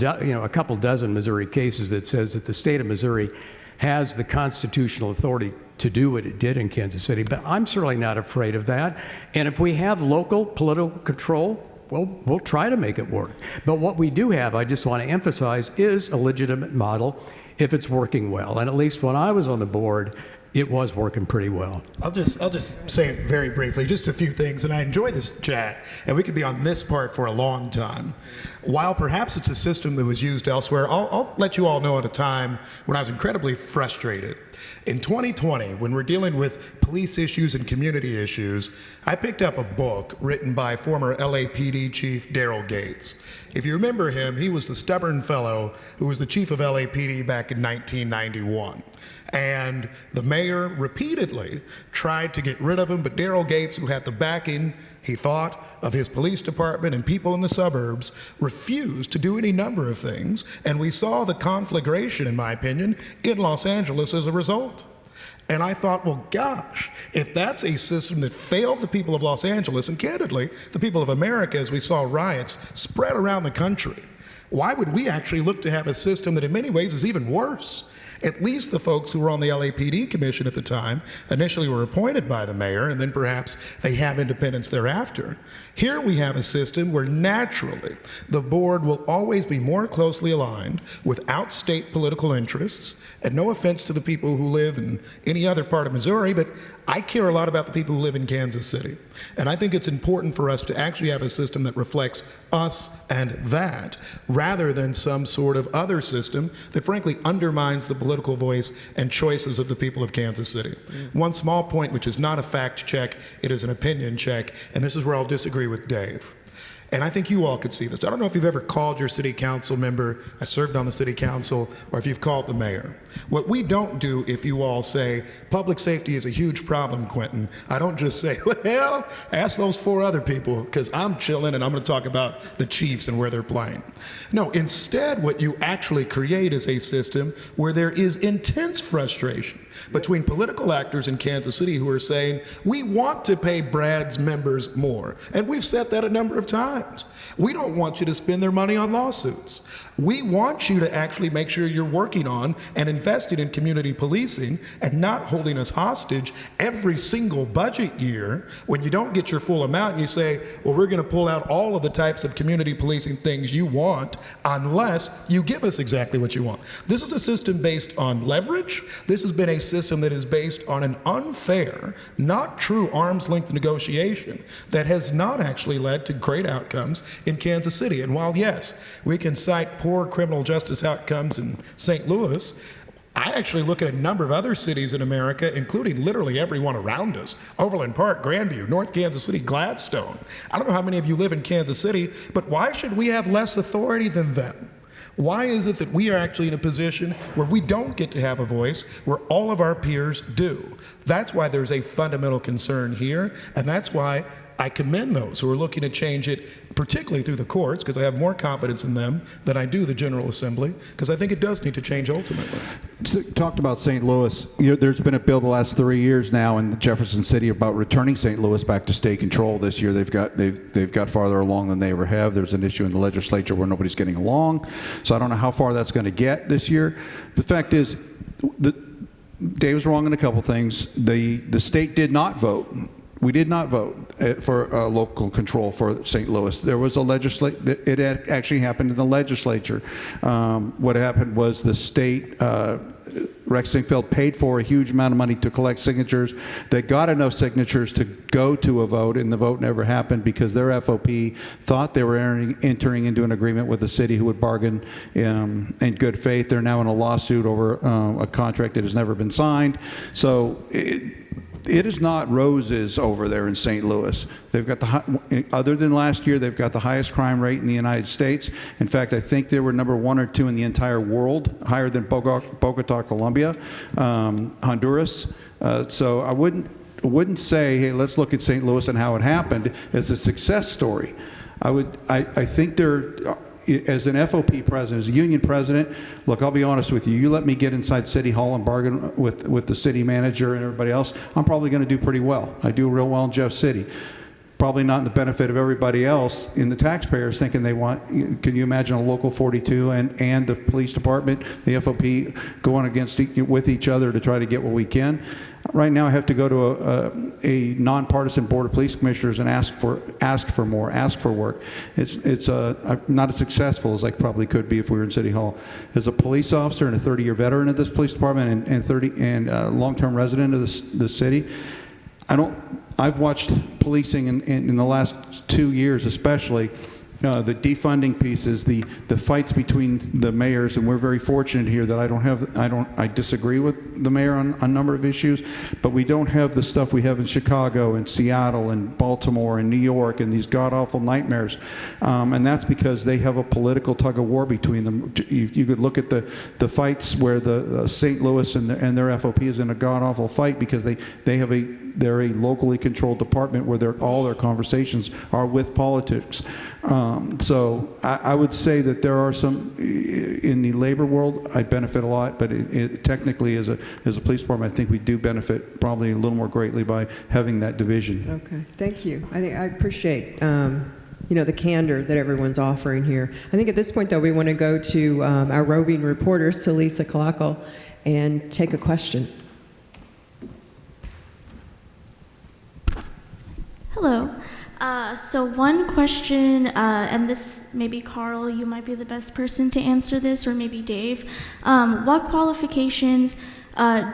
a couple dozen Missouri cases that says that the state of Missouri has the constitutional authority to do what it did in Kansas City, but I'm certainly not afraid of that. And if we have local political control, well, we'll try to make it work. But what we do have, I just want to emphasize, is a legitimate model if it's working well. And at least when I was on the board, it was working pretty well. I'll just say it very briefly, just a few things, and I enjoy this chat, and we could be on this part for a long time. While perhaps it's a system that was used elsewhere, I'll let you all know at a time when I was incredibly frustrated. In 2020, when we're dealing with police issues and community issues, I picked up a book written by former LAPD Chief Daryl Gates. If you remember him, he was the stubborn fellow who was the chief of LAPD back in 1991. And the mayor repeatedly tried to get rid of him, but Daryl Gates, who had the backing, he thought, of his police department and people in the suburbs, refused to do any number of things. And we saw the conflagration, in my opinion, in Los Angeles as a result. And I thought, well, gosh, if that's a system that failed the people of Los Angeles, and candidly, the people of America, as we saw riots spread around the country, why would we actually look to have a system that in many ways is even worse? at least the folks who were on the LAPD commission at the time initially were appointed by the mayor, and then perhaps they have independence thereafter. Here we have a system where naturally the board will always be more closely aligned with out-state political interests, and no offense to the people who live in any other part of Missouri, but I care a lot about the people who live in Kansas City. And I think it's important for us to actually have a system that reflects us and that, rather than some sort of other system that frankly undermines the political voice and choices of the people of Kansas City. One small point, which is not a fact check, it is an opinion check, and this is where I'll disagree with Dave. And I think you all could see this. I don't know if you've ever called your city council member, I served on the city council, or if you've called the mayor. What we don't do, if you all say, public safety is a huge problem, Quentin, I don't just say, well, ask those 4 other people, because I'm chilling and I'm going to talk about the Chiefs and where they're playing. No, instead, what you actually create is a system where there is intense frustration between political actors in Kansas City who are saying, we want to pay Brad's members more. And we've said that a number of times. We don't want you to spend their money on lawsuits. We want you to actually make sure you're working on and investing in community policing and not holding us hostage every single budget year when you don't get your full amount and you say, well, we're going to pull out all of the types of community policing things you want unless you give us exactly what you want. This is a system based on leverage. This has been a system that is based on an unfair, not true arm's length negotiation that has not actually led to great outcomes in Kansas City. And while, yes, we can cite poor criminal justice outcomes in St. Louis, I actually look at a number of other cities in America, including literally everyone around us, Overland Park, Grandview, North Kansas City, Gladstone. I don't know how many of you live in Kansas City, but why should we have less authority than them? Why is it that we are actually in a position where we don't get to have a voice, where all of our peers do? That's why there's a fundamental concern here, and that's why I commend those who are looking to change it, particularly through the courts, because I have more confidence in them than I do the General Assembly, because I think it does need to change ultimately. Talked about St. Louis. There's been a bill the last 3 years now in Jefferson City about returning St. Louis back to state control. This year they've got farther along than they ever have. There's an issue in the legislature where nobody's getting along, so I don't know how far that's going to get this year. The fact is, Dave was wrong in a couple things. The state did not vote. We did not vote for local control for St. Louis. There was it actually happened in the legislature. What happened was the state, Rex Sinquefield paid for a huge amount of money to collect signatures. They got enough signatures to go to a vote, and the vote never happened because their FOP thought they were entering into an agreement with the city who would bargain in good faith. They're now in a lawsuit over a contract that has never been signed. So it is not roses over there in St. Louis. They've got other than last year, they've got the highest crime rate in the United States. In fact, I think they were number 1 or 2 in the entire world, higher than Bogota, Colombia, Honduras. So I wouldn't say, hey, let's look at St. Louis and how it happened as a success story. I think they're, as an FOP president, as a union president, look, I'll be honest with you. You let me get inside City Hall and bargain with the city manager and everybody else, I'm probably going to do pretty well. I do real well in Jeff City. Probably not in the benefit of everybody else in the taxpayers thinking they want. Can you imagine a local 42 and the police department, the FOP, going with each other to try to get what we can? Right now, I have to go to a nonpartisan board of police commissioners and ask for more, ask for work. It's not as successful as I probably could be if we were in City Hall. As a police officer and a 30-year veteran of this police department and long-term resident of the city, I've watched policing in the last 2 years, especially. The defunding pieces, the fights between the mayors, and we're very fortunate here that I disagree with the mayor on a number of issues, but we don't have the stuff we have in Chicago and Seattle and Baltimore and New York and these god-awful nightmares, and that's because they have a political tug-of-war between them. You could look at the fights where the St. Louis and their FOP is in a god-awful fight because they're a locally controlled department where all their conversations are with politics. So I would say that there are some in the labor world. I benefit a lot, but technically, as a police department, I think we do benefit probably a little more greatly by having that division. Okay, thank you. I appreciate the candor that everyone's offering here. I think at this point, though, we want to go to our roving reporter, Salisa Kalakal, and take a question. Hello. So one question, and this maybe Carl, you might be the best person to answer this, or maybe Dave. What qualifications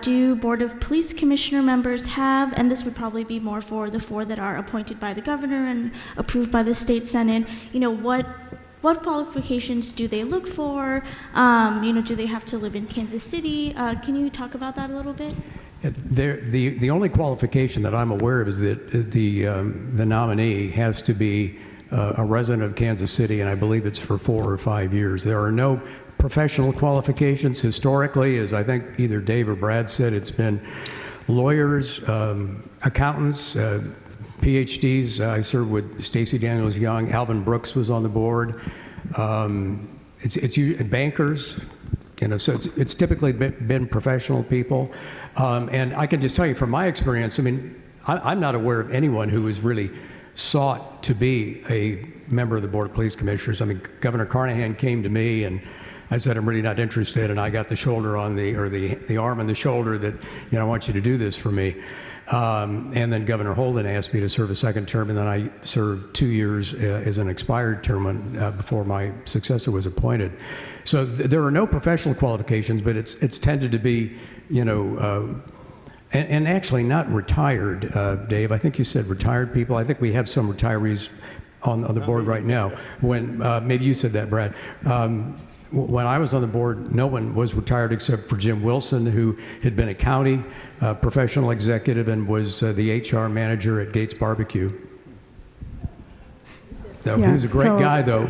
do Board of Police Commissioner members have? And this would probably be more for the 4 that are appointed by the governor and approved by the state senate. What qualifications do they look for? Do they have to live in Kansas City? Can you talk about that a little bit? The only qualification that I'm aware of is that the nominee has to be a resident of Kansas City, and I believe it's for 4 or 5 years. There are no professional qualifications. Historically, as I think either Dave or Brad said, it's been lawyers, accountants, PhDs. I served with Stacey Daniels Young. Alvin Brooks was on the board. It's usually bankers. So it's typically been professional people. And I can just tell you from my experience, I'm not aware of anyone who has really sought to be a member of the Board of Police Commissioners. Governor Carnahan came to me and I said, I'm really not interested, and I got the shoulder on the arm on the shoulder that, I want you to do this for me. And then Governor Holden asked me to serve a second term, and then I served 2 years as an expired term before my successor was appointed. So there are no professional qualifications, but it's tended to be, and actually not retired, Dave. I think you said retired people. I think we have some retirees on the board right now. When maybe you said that, Brad. When I was on the board, no one was retired except for Jim Wilson, who had been a county professional executive and was the HR manager at Gates Barbecue. So he was a great guy, though,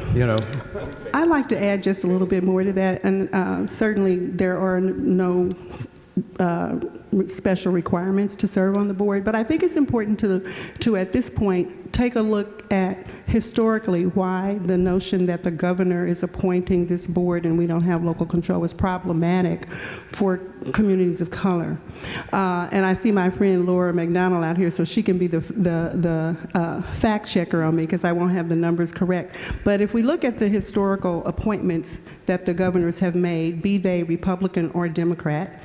I'd like to add just a little bit more to that, and certainly there are no special requirements to serve on the board, but I think it's important to at this point take a look at historically why the notion that the governor is appointing this board and we don't have local control is problematic for communities of color. And I see my friend Laura McDonald out here, so she can be the fact checker on me because I won't have the numbers correct. But if we look at the historical appointments that the governors have made, be they Republican or Democrat,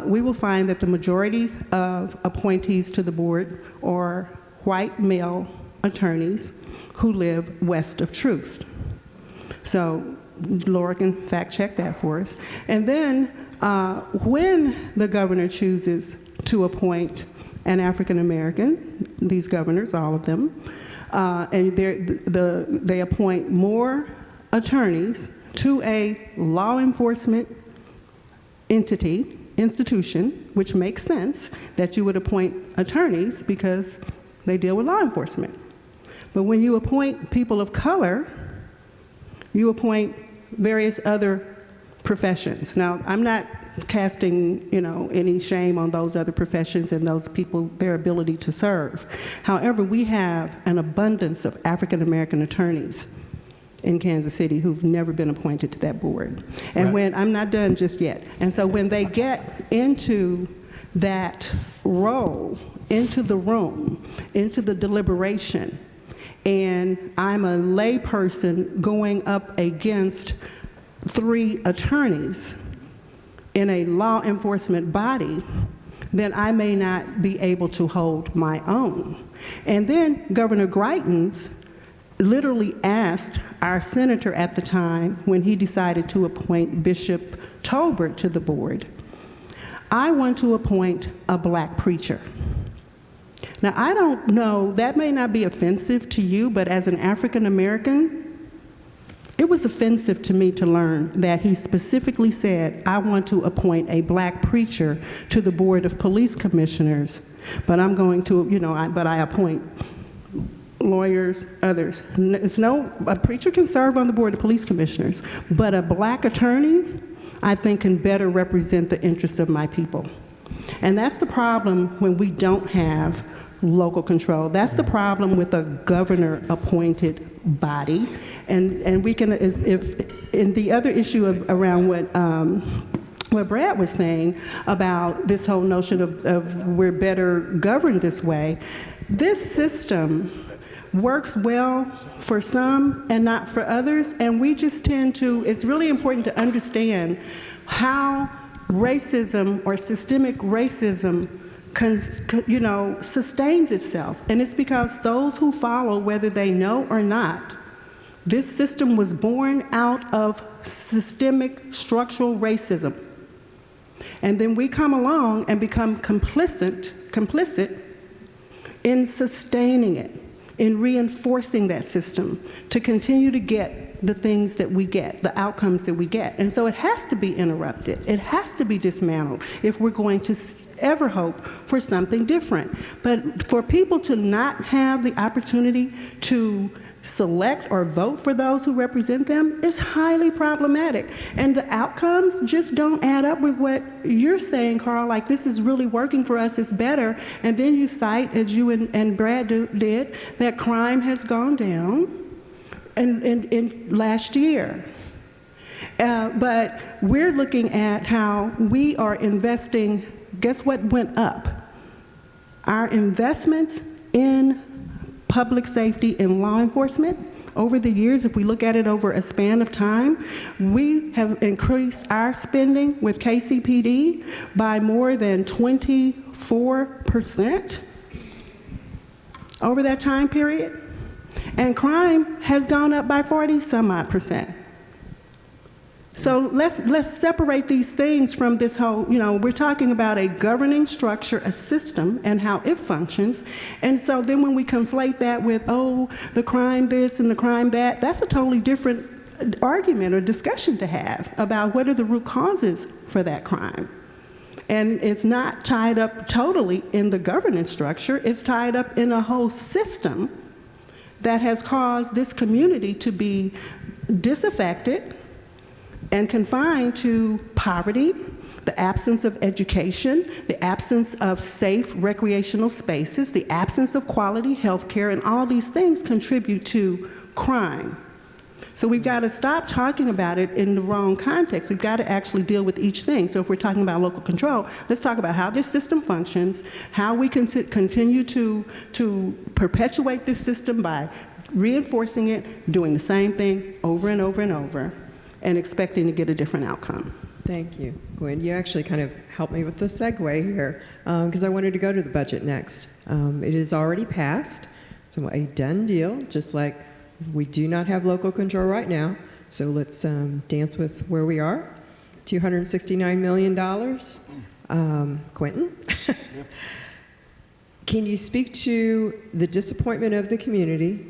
we will find that the majority of appointees to the board are white male attorneys who live west of Troost. So Laura can fact check that for us. And then when the governor chooses to appoint an African American, these governors, all of them, and they appoint more attorneys to a law enforcement institution, which makes sense that you would appoint attorneys because they deal with law enforcement. But when you appoint people of color, you appoint various other professions. Now, I'm not casting, any shame on those other professions and those people, their ability to serve. However, we have an abundance of African American attorneys in Kansas City who've never been appointed to that board. And when, I'm not done just yet. And so when they get into that role, into the room, into the deliberation, and I'm a lay person going up against 3 attorneys in a law enforcement body, then I may not be able to hold my own. And then Governor Greitens literally asked our senator at the time, when he decided to appoint Bishop Tolbert to the board, I want to appoint a black preacher. Now, I don't know, that may not be offensive to you, but as an African American, it was offensive to me to learn that he specifically said, I want to appoint a black preacher to the Board of Police Commissioners, but I'm going to, but I appoint lawyers, others. A preacher can serve on the Board of Police Commissioners, but a black attorney, I think, can better represent the interests of my people. And that's the problem when we don't have local control. That's the problem with a governor-appointed body. And we can, if in the other issue around what Brad was saying about this whole notion of we're better governed this way, this system works well for some and not for others, and we just tend to, it's really important to understand how racism or systemic racism sustains itself. And it's because those who follow, whether they know or not, this system was born out of systemic structural racism. And then we come along and become complicit in sustaining it, in reinforcing that system to continue to get the things that we get, the outcomes that we get. And so it has to be interrupted. It has to be dismantled if we're going to ever hope for something different. But for people to not have the opportunity to select or vote for those who represent them is highly problematic. And the outcomes just don't add up with what you're saying, Carl, like this is really working for us, it's better. And then you cite, as you and Brad did, that crime has gone down in last year. But we're looking at how we are investing, guess what went up? Our investments in public safety and law enforcement over the years, if we look at it over a span of time, we have increased our spending with KCPD by more than 24% over that time period. And crime has gone up by 40-some-odd%. So let's separate these things from this whole, we're talking about a governing structure, a system, and how it functions. And so then when we conflate that with, the crime this and the crime that, that's a totally different argument or discussion to have about what are the root causes for that crime. And it's not tied up totally in the governance structure, it's tied up in a whole system that has caused this community to be disaffected and confined to poverty, the absence of education, the absence of safe recreational spaces, the absence of quality health care, and all these things contribute to crime. So we've got to stop talking about it in the wrong context. We've got to actually deal with each thing. So if we're talking about local control, let's talk about how this system functions, how we can continue to perpetuate this system by reinforcing it, doing the same thing over and over and over, and expecting to get a different outcome. Thank you, Gwen. You actually kind of helped me with the segue here, because I wanted to go to the budget next. It is already passed, so a done deal, just like we do not have local control right now. So let's dance with where we are. $269 million. Quentin? Can you speak to the disappointment of the community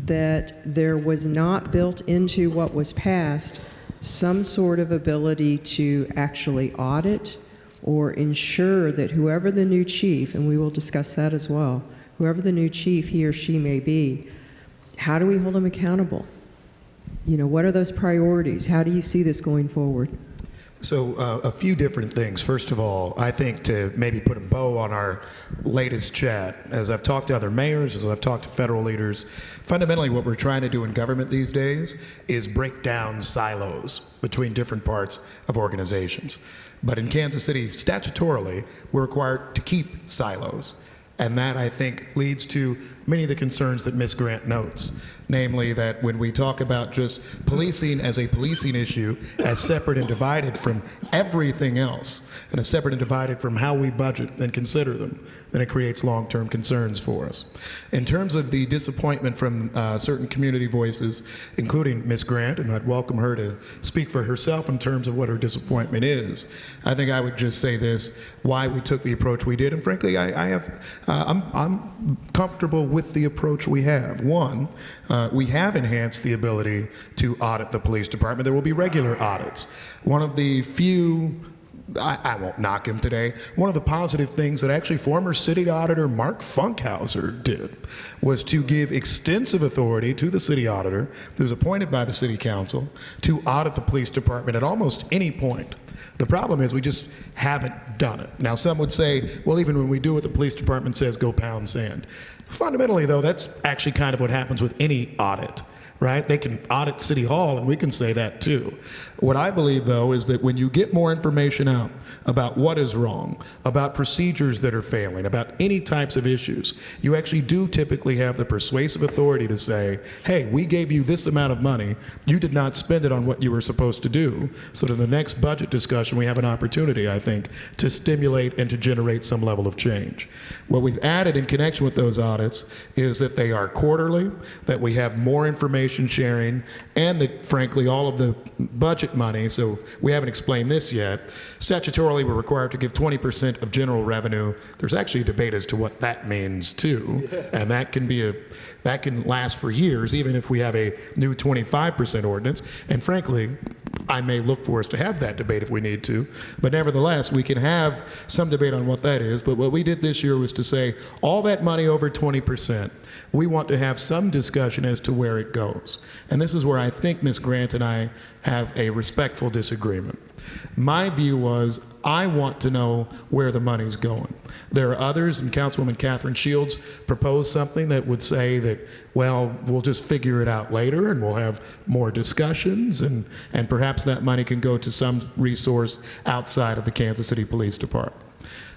that there was not built into what was passed some sort of ability to actually audit or ensure that whoever the new chief, and we will discuss that as well, whoever the new chief he or she may be, how do we hold them accountable? What are those priorities? How do you see this going forward? So a few different things. First of all, I think to maybe put a bow on our latest chat, as I've talked to other mayors, as I've talked to federal leaders, fundamentally what we're trying to do in government these days is break down silos between different parts of organizations. But in Kansas City, statutorily, we're required to keep silos. And that, I think, leads to many of the concerns that Ms. Grant notes, namely that when we talk about just policing as a policing issue, as separate and divided from everything else, and as separate and divided from how we budget and consider them, then it creates long-term concerns for us. In terms of the disappointment from certain community voices, including Ms. Grant, and I'd welcome her to speak for herself in terms of what her disappointment is, I think I would just say this, why we took the approach we did, and frankly, I'm comfortable with the approach we have. One, we have enhanced the ability to audit the police department. There will be regular audits. One of the few, I won't knock him today, one of the positive things that actually former city auditor Mark Funkhauser did was to give extensive authority to the city auditor, who was appointed by the city council, to audit the police department at almost any point. The problem is we just haven't done it. Now, some would say, well, even when we do what the police department says, go pound sand. Fundamentally, though, that's actually kind of what happens with any audit. right? They can audit City Hall, and we can say that too. What I believe, though, is that when you get more information out about what is wrong, about procedures that are failing, about any types of issues, you actually do typically have the persuasive authority to say, hey, we gave you this amount of money, you did not spend it on what you were supposed to do. So in the next budget discussion, we have an opportunity, I think, to stimulate and to generate some level of change. What we've added in connection with those audits is that they are quarterly, that we have more information sharing, and that, frankly, all of the budget money, so we haven't explained this yet, statutorily we're required to give 20% of general revenue. There's actually a debate as to what that means too, and that can last for years, even if we have a new 25% ordinance. And frankly, I may look for us to have that debate if we need to, but nevertheless, we can have some debate on what that is. But what we did this year was to say all that money over 20%, we want to have some discussion as to where it goes. And this is where I think Ms. Grant and I have a respectful disagreement. My view was, I want to know where the money's going. There are others, and Councilwoman Catherine Shields proposed something that would say that, well, we'll just figure it out later and we'll have more discussions, and perhaps that money can go to some resource outside of the Kansas City Police Department.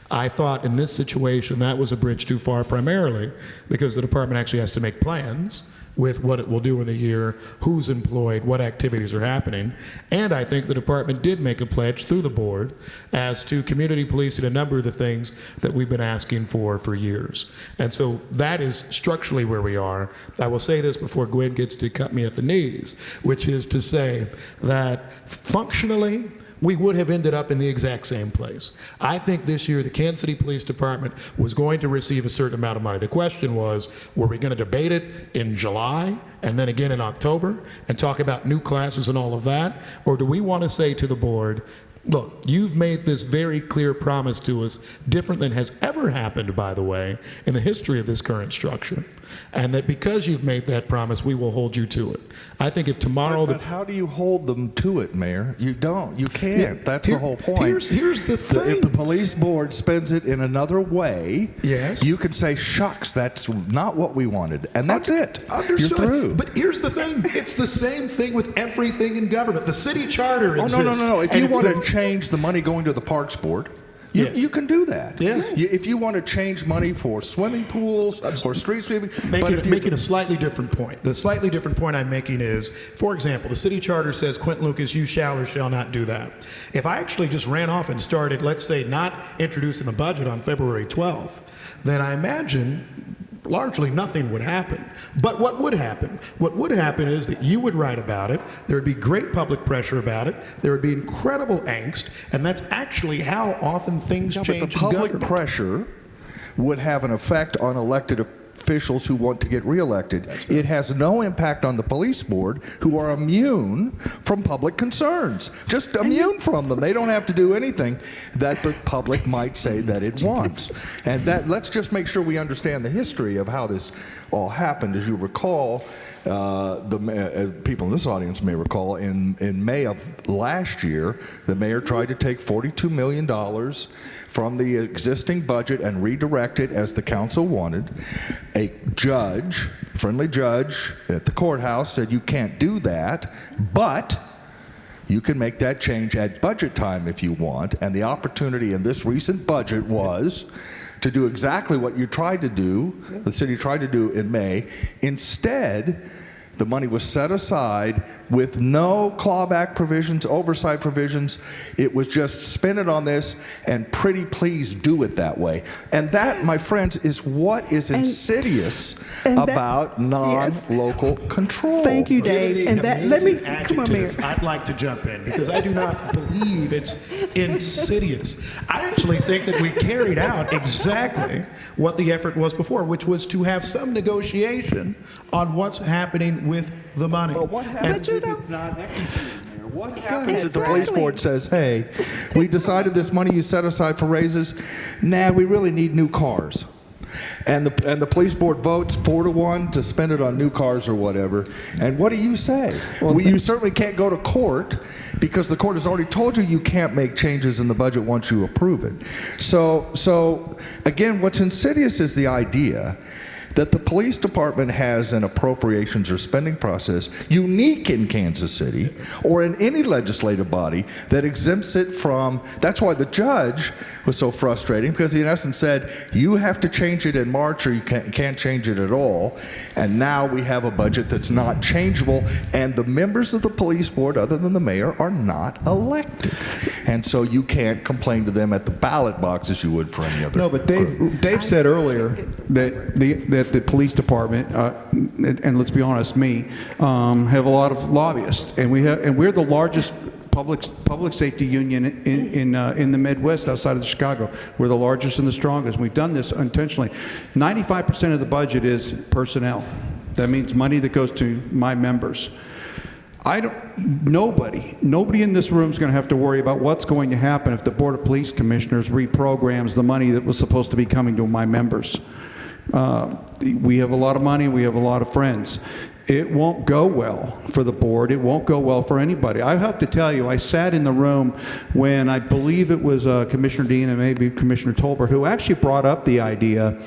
I thought in this situation that was a bridge too far, primarily because the department actually has to make plans with what it will do in the year, who's employed, what activities are happening. And I think the department did make a pledge through the board as to community policing, a number of the things that we've been asking for years. And so that is structurally where we are. I will say this before Gwen gets to cut me at the knees, which is to say that functionally, we would have ended up in the exact same place. I think this year the Kansas City Police Department was going to receive a certain amount of money. The question was, were we going to debate it in July and then again in October and talk about new classes and all of that? Or do we want to say to the board, look, you've made this very clear promise to us, different than has ever happened, by the way, in the history of this current structure, and that because you've made that promise, we will hold you to it. I think if tomorrow... But how do you hold them to it, Mayor? You don't. You can't. That's the whole point. Here's the thing. If the police board spends it in another way, yes, you can say, shucks, that's not what we wanted. And that's it. Understood. You're through. But here's the thing. It's the same thing with everything in government. The city charter exists. No. If you want to change the money going to the Parks Board, you can do that. Yes. If you want to change money for swimming pools, for street sweeping. Making a slightly different point. The slightly different point I'm making is, for example, the city charter says, Quentin Lucas, you shall or shall not do that. If I actually just ran off and started, let's say, not introducing the budget on February 12th, then I imagine largely nothing would happen. But what would happen? What would happen is that you would write about it, there would be great public pressure about it, there would be incredible angst, and that's actually how often things change in government. But the public pressure would have an effect on elected officials who want to get reelected. It has no impact on the police board, who are immune from public concerns. Just immune from them. They don't have to do anything that the public might say that it wants. And let's just make sure we understand the history of how this all happened. As you recall, people in this audience may recall, in May of last year, the mayor tried to take $42 million from the existing budget and redirect it as the council wanted. A judge, friendly judge at the courthouse, said you can't do that, but you can make that change at budget time if you want. And the opportunity in this recent budget was to do exactly what you tried to do, the city tried to do in May. Instead, the money was set aside with no clawback provisions, oversight provisions. It was just spend it on this and pretty please do it that way. And that, my friends, is what is insidious about non-local control. Thank you, Dave. And that, let me, come on, Mayor. I'd like to jump in because I do not believe it's insidious. I actually think that we carried out exactly what the effort was before, which was to have some negotiation on what's happening with the money. But what happens if it's not executed, Mayor? What happens if the police board says, hey, we decided this money you set aside for raises, we really need new cars. And the police board votes 4-1 to spend it on new cars or whatever. And what do you say? Well, you certainly can't go to court because the court has already told you you can't make changes in the budget once you approve it. So again, what's insidious is the idea that the police department has an appropriations or spending process unique in Kansas City or in any legislative body that exempts it from, that's why the judge was so frustrating, because he in essence said, you have to change it in March or you can't change it at all. And now we have a budget that's not changeable, and the members of the police board, other than the mayor, are not elected. And so you can't complain to them at the ballot box as you would for any other. No, but Dave said earlier that the police department, and let's be honest, have a lot of lobbyists, and we're the largest public safety union in the Midwest outside of Chicago. We're the largest and the strongest. We've done this intentionally. 95% of the budget is personnel. That means money that goes to my members. Nobody in this room is going to have to worry about what's going to happen if the Board of Police Commissioners reprograms the money that was supposed to be coming to my members. We have a lot of money. We have a lot of friends. It won't go well for the board. It won't go well for anybody. I have to tell you, I sat in the room when I believe it was Commissioner Dean and maybe Commissioner Tolbert who actually brought up the idea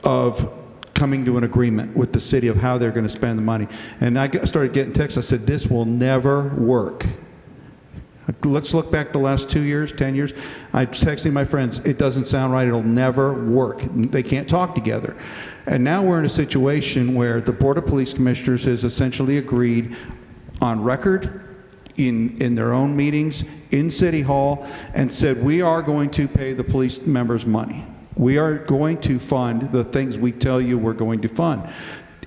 of coming to an agreement with the city of how they're going to spend the money. And I started getting texts. I said, this will never work. Let's look back the last 2 years, 10 years. I was texting my friends, it doesn't sound right. It'll never work. They can't talk together. And now we're in a situation where the Board of Police Commissioners has essentially agreed on record in their own meetings in City Hall and said, we are going to pay the police members money. We are going to fund the things we tell you we're going to fund.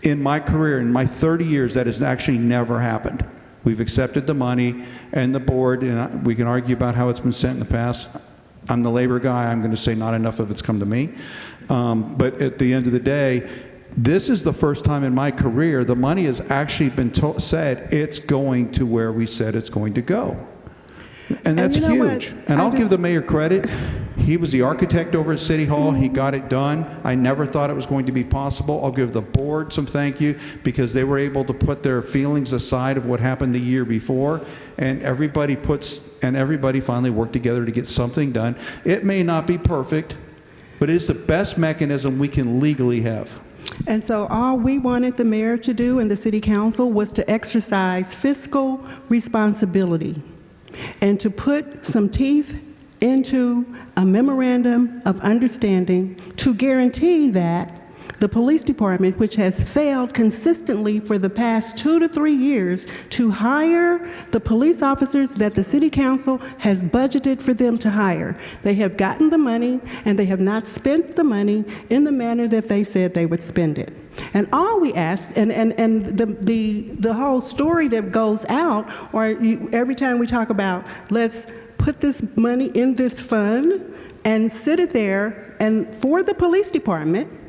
In my career, in my 30 years, that has actually never happened. We've accepted the money, and the board, and we can argue about how it's been sent in the past. I'm the labor guy. I'm going to say not enough of it's come to me. But at the end of the day, this is the first time in my career the money has actually been said it's going to where we said it's going to go. And that's huge. And I'll give the mayor credit. He was the architect over at City Hall. He got it done. I never thought it was going to be possible. I'll give the board some thank you because they were able to put their feelings aside of what happened the year before, and everybody finally worked together to get something done. It may not be perfect, but it is the best mechanism we can legally have. And so all we wanted the mayor to do and the city council was to exercise fiscal responsibility and to put some teeth into a memorandum of understanding to guarantee that the police department, which has failed consistently for the past 2 to 3 years to hire the police officers that the city council has budgeted for them to hire. They have gotten the money and they have not spent the money in the manner that they said they would spend it. And all we ask, and the whole story that goes out, or every time we talk about, let's put this money in this fund and sit it there, and for the police department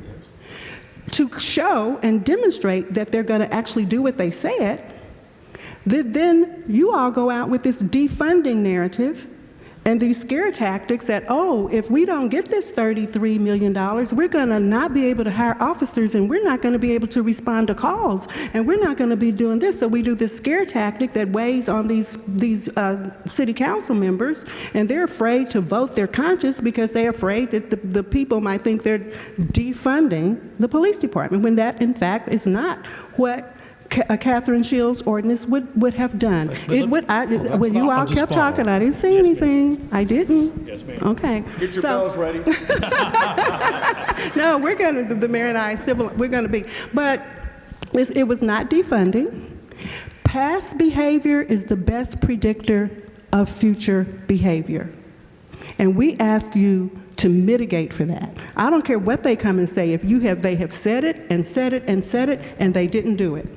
to show and demonstrate that they're going to actually do what they said, then you all go out with this defunding narrative and these scare tactics that, oh, if we don't get this $33 million, we're going to not be able to hire officers and we're not going to be able to respond to calls and we're not going to be doing this. So we do this scare tactic that weighs on these city council members, and they're afraid to vote their conscience because they're afraid that the people might think they're defunding the police department, when that, in fact, is not what Catherine Shields' ordinance would have done. When you all kept talking, I didn't say anything. I didn't. Yes, ma'am. Okay. Get your bells ready. No, we're going to, the mayor and I, we're going to be. But it was not defunding. Past behavior is the best predictor of future behavior. And we ask you to mitigate for that. I don't care what they come and say. If they have said it and said it and said it, and they didn't do it.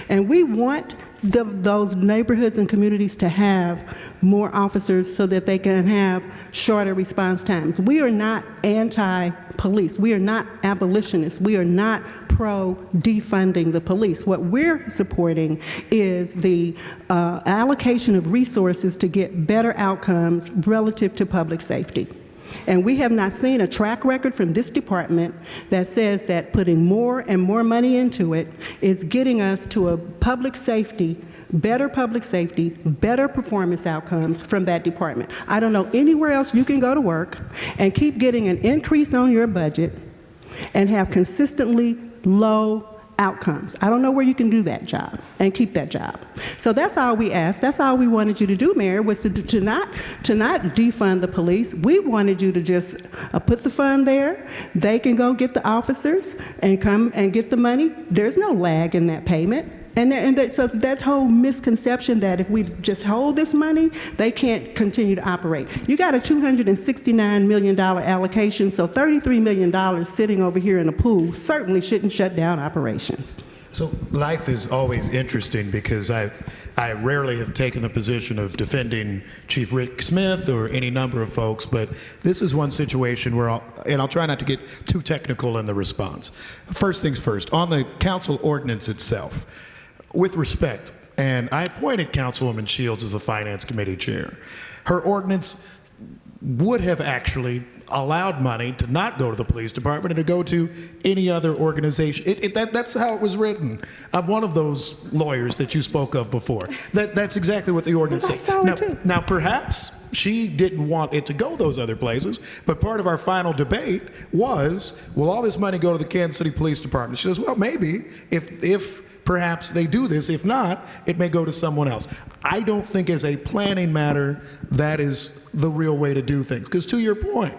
And we want those neighborhoods and communities to have more officers so that they can have shorter response times. We are not anti-police. We are not abolitionists. We are not pro-defunding the police. What we're supporting is the allocation of resources to get better outcomes relative to public safety. And we have not seen a track record from this department that says that putting more and more money into it is getting us to a better performance outcomes from that department. I don't know anywhere else you can go to work and keep getting an increase on your budget and have consistently low outcomes. I don't know where you can do that job and keep that job. So that's all we asked. That's all we wanted you to do, Mayor, was to not defund the police. We wanted you to just put the fund there. They can go get the officers and come and get the money. There's no lag in that payment. So that whole misconception that if we just hold this money, they can't continue to operate. You got a $269 million allocation, so $33 million sitting over here in a pool certainly shouldn't shut down operations. So life is always interesting because I rarely have taken the position of defending Chief Rick Smith or any number of folks, but this is one situation where I'll try not to get too technical in the response. First things first, on the council ordinance itself, with respect, and I appointed Councilwoman Shields as the Finance Committee Chair. Her ordinance would have actually allowed money to not go to the police department and to go to any other organization. That's how it was written. I'm one of those lawyers that you spoke of before. That's exactly what the ordinance says. Now, perhaps she didn't want it to go those other places, but part of our final debate was, will all this money go to the Kansas City Police Department? She says, well, maybe if perhaps they do this. If not, it may go to someone else. I don't think as a planning matter that is the real way to do things. Because to your point,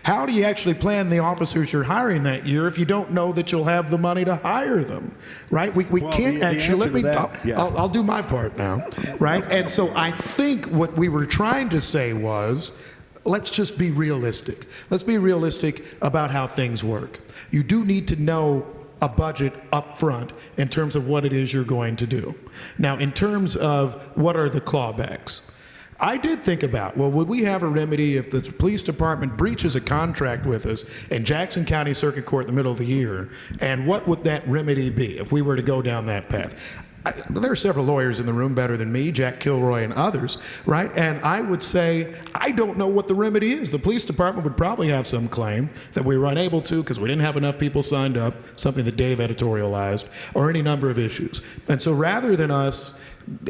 how do you actually plan the officers you're hiring that year if you don't know that you'll have the money to hire them, right? We can't actually, I'll do my part now, right? And so I think what we were trying to say was, let's just be realistic. Let's be realistic about how things work. You do need to know a budget up front in terms of what it is you're going to do. Now, in terms of what are the clawbacks, I did think about, well, would we have a remedy if the police department breaches a contract with us in Jackson County Circuit Court in the middle of the year, and what would that remedy be if we were to go down that path? There are several lawyers in the room better than me, Jack Kilroy and others, right? And I would say, I don't know what the remedy is. The police department would probably have some claim that we were unable to because we didn't have enough people signed up, something that Dave editorialized, or any number of issues. And so rather than us,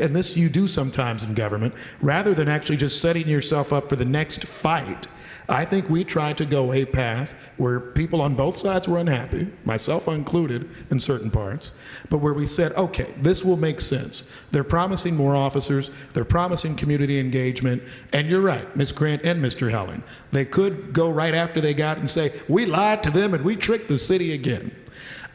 and this you do sometimes in government, rather than actually just setting yourself up for the next fight, I think we tried to go a path where people on both sides were unhappy, myself included in certain parts, but where we said, okay, this will make sense. They're promising more officers, they're promising community engagement, and you're right, Ms. Grant and Mr. Helling. They could go right after they got it and say, we lied to them and we tricked the city again.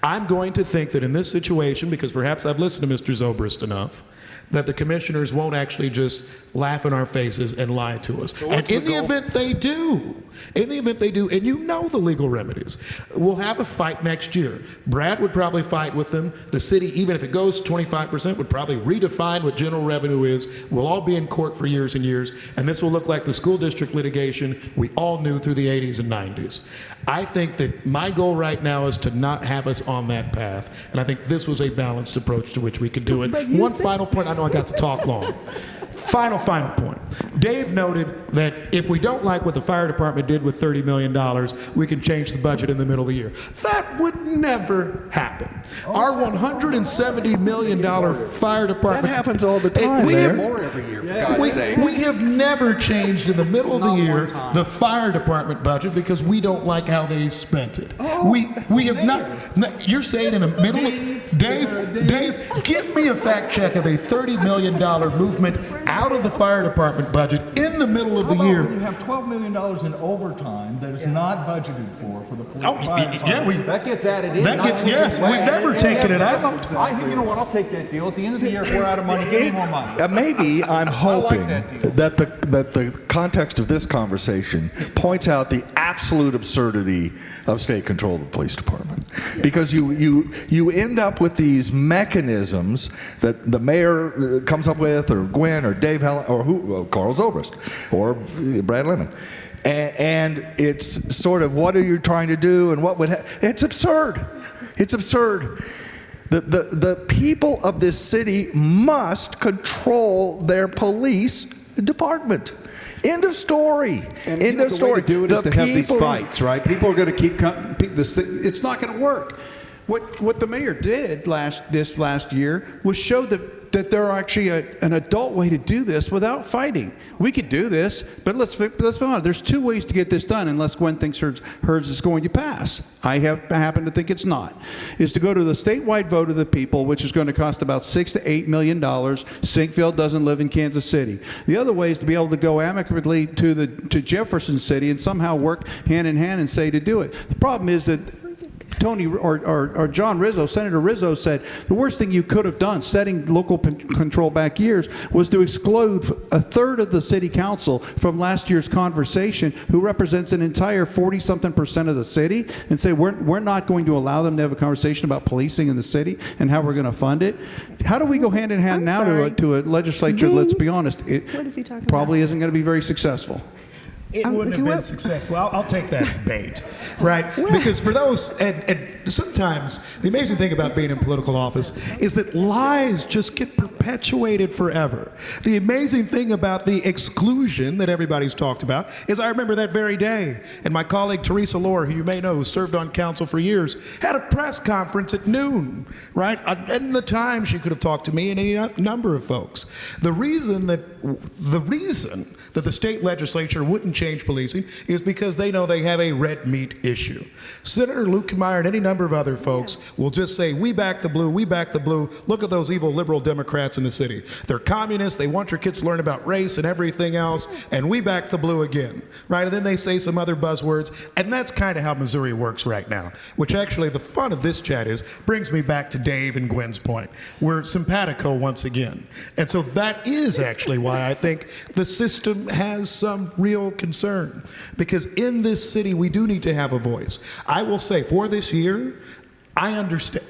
I'm going to think that in this situation, because perhaps I've listened to Mr. Zobrist enough, that the commissioners won't actually just laugh in our faces and lie to us. And in the event they do, and you know the legal remedies, we'll have a fight next year. Brad would probably fight with them. The city, even if it goes to 25%, would probably redefine what general revenue is. We'll all be in court for years and years, and this will look like the school district litigation we all knew through the 80s and 90s. I think that my goal right now is to not have us on that path, and I think this was a balanced approach to which we could do it. One final point, I know I got to talk long. Final point. Dave noted that if we don't like what the fire department did with $30 million, we can change the budget in the middle of the year. That would never happen. Our $170 million fire department... That happens all the time, we man. More every year, for God's sakes. We have never changed in the middle of the year the fire department budget because we don't like how they spent it. We have not... You're saying in the middle of... Dave, give me a fact check of a $30 million movement out of the fire department budget in the middle of the year. When you have $12 million in overtime that is not budgeted for the police fire department. That gets added in. Yes, we've never taken it out. You know what? I'll take that deal. At the end of the year, if we're out of money, give me more money. Maybe I'm hoping that the context of this conversation points out the absolute absurdity of state control of the police department, because you end up with these mechanisms that the mayor comes up with, or Gwen, or Dave Helen, or Carl Zobrist, or Brad Lemon. And it's sort of, what are you trying to do, and what would it's absurd. It's absurd. The people of this city must control their police department. End of story. End of story. The way to do it is to have these fights, right? People are going to keep coming. It's not going to work. What the mayor did this last year was show that there are actually an adult way to do this without fighting. We could do this, but let's be honest. There's two ways to get this done, unless Gwen thinks hers is going to pass. I happen to think it's not. Is to go to the statewide vote of the people, which is going to cost about $6 to $8 million. Sinkfield doesn't live in Kansas City. The other way is to be able to go amicably to Jefferson City and somehow work hand in hand and say to do it. The problem is that Tony or John Rizzo, Senator Rizzo, said the worst thing you could have done, setting local control back years, was to exclude a third of the city council from last year's conversation, who represents an entire 40-something% of the city, and say we're not going to allow them to have a conversation about policing in the city and how we're going to fund it. How do we go hand in hand to a legislature? Let's be honest, it What is he talking probably about? isn't going to be very successful. It wouldn't have been successful. I'll take that bait, right? Because for those, and sometimes the amazing thing about being in political office is that lies just get perpetuated forever. The amazing thing about the exclusion that everybody's talked about is I remember that very day, and my colleague Teresa Lohr, who you may know, who served on council for years, had a press conference at noon, right? In the time she could have talked to me and any number of folks. The reason that the state legislature wouldn't change policing is because they know they have a red meat issue. Senator Lukemeyer and any number of other folks will just say, we back the blue, we back the blue. Look at those evil liberal Democrats in the city. They're communists, they want your kids to learn about race and everything else, and we back the blue again, right? And then they say some other buzzwords, and that's kind of how Missouri works right now, which actually the fun of this chat brings me back to Dave and Gwen's point. We're simpatico once again. And so that is actually why I think the system has some real concern, because in this city we do need to have a voice. I will say, for this year, I understand.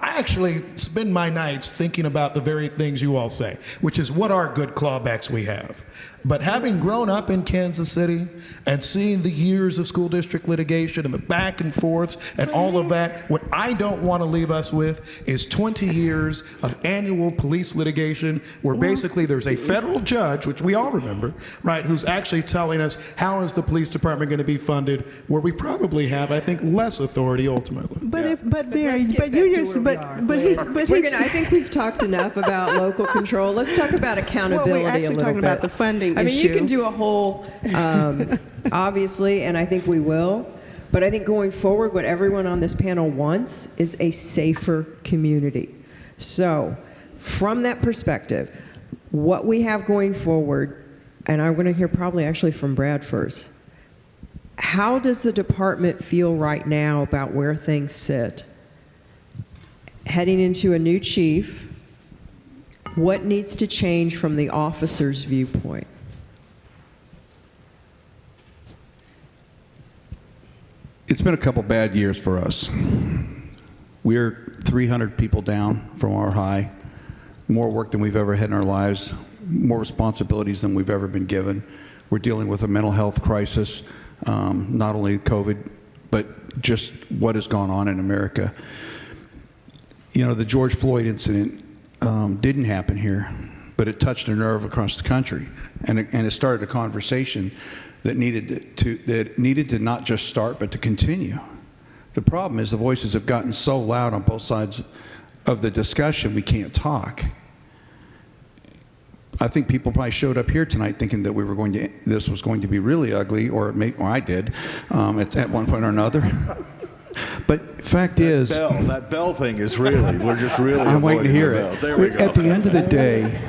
I actually spend my nights thinking about the very things you all say, which is what are good clawbacks we have. But having grown up in Kansas City and seeing the years of school district litigation and the back and forths and all of that, what I don't want to leave us with is 20 years of annual police litigation where basically there's a federal judge, which we all remember, right, who's actually telling us how is the police department going to be funded, where we probably have, I think, less authority ultimately. I think we've talked enough about local control. Let's talk about accountability we're actually a little talking bit. about the funding I mean, you issue. can do a whole, obviously, and I think we will, but I think going forward, what everyone on this panel wants is a safer community. So, from that perspective, what we have going forward, and I'm going to hear probably actually from Brad first, how does the department feel right now about where things sit? Heading into a new chief, what needs to change from the officer's viewpoint? It's been a couple bad years for us. We're 300 people down from our high, more work than we've ever had in our lives, more responsibilities than we've ever been given. We're dealing with a mental health crisis, not only COVID, but just what has gone on in America. You know, the George Floyd incident didn't happen here, but it touched a nerve across the country, and it started a conversation that needed to not just start but to continue. The problem is the voices have gotten so loud on both sides of the discussion we can't talk. I think people probably showed up here tonight thinking that this was going to be really ugly, or I did at one point or another. But fact is, that bell thing is really, we're just really I'm waiting to hear it. There we go. At the end of the day,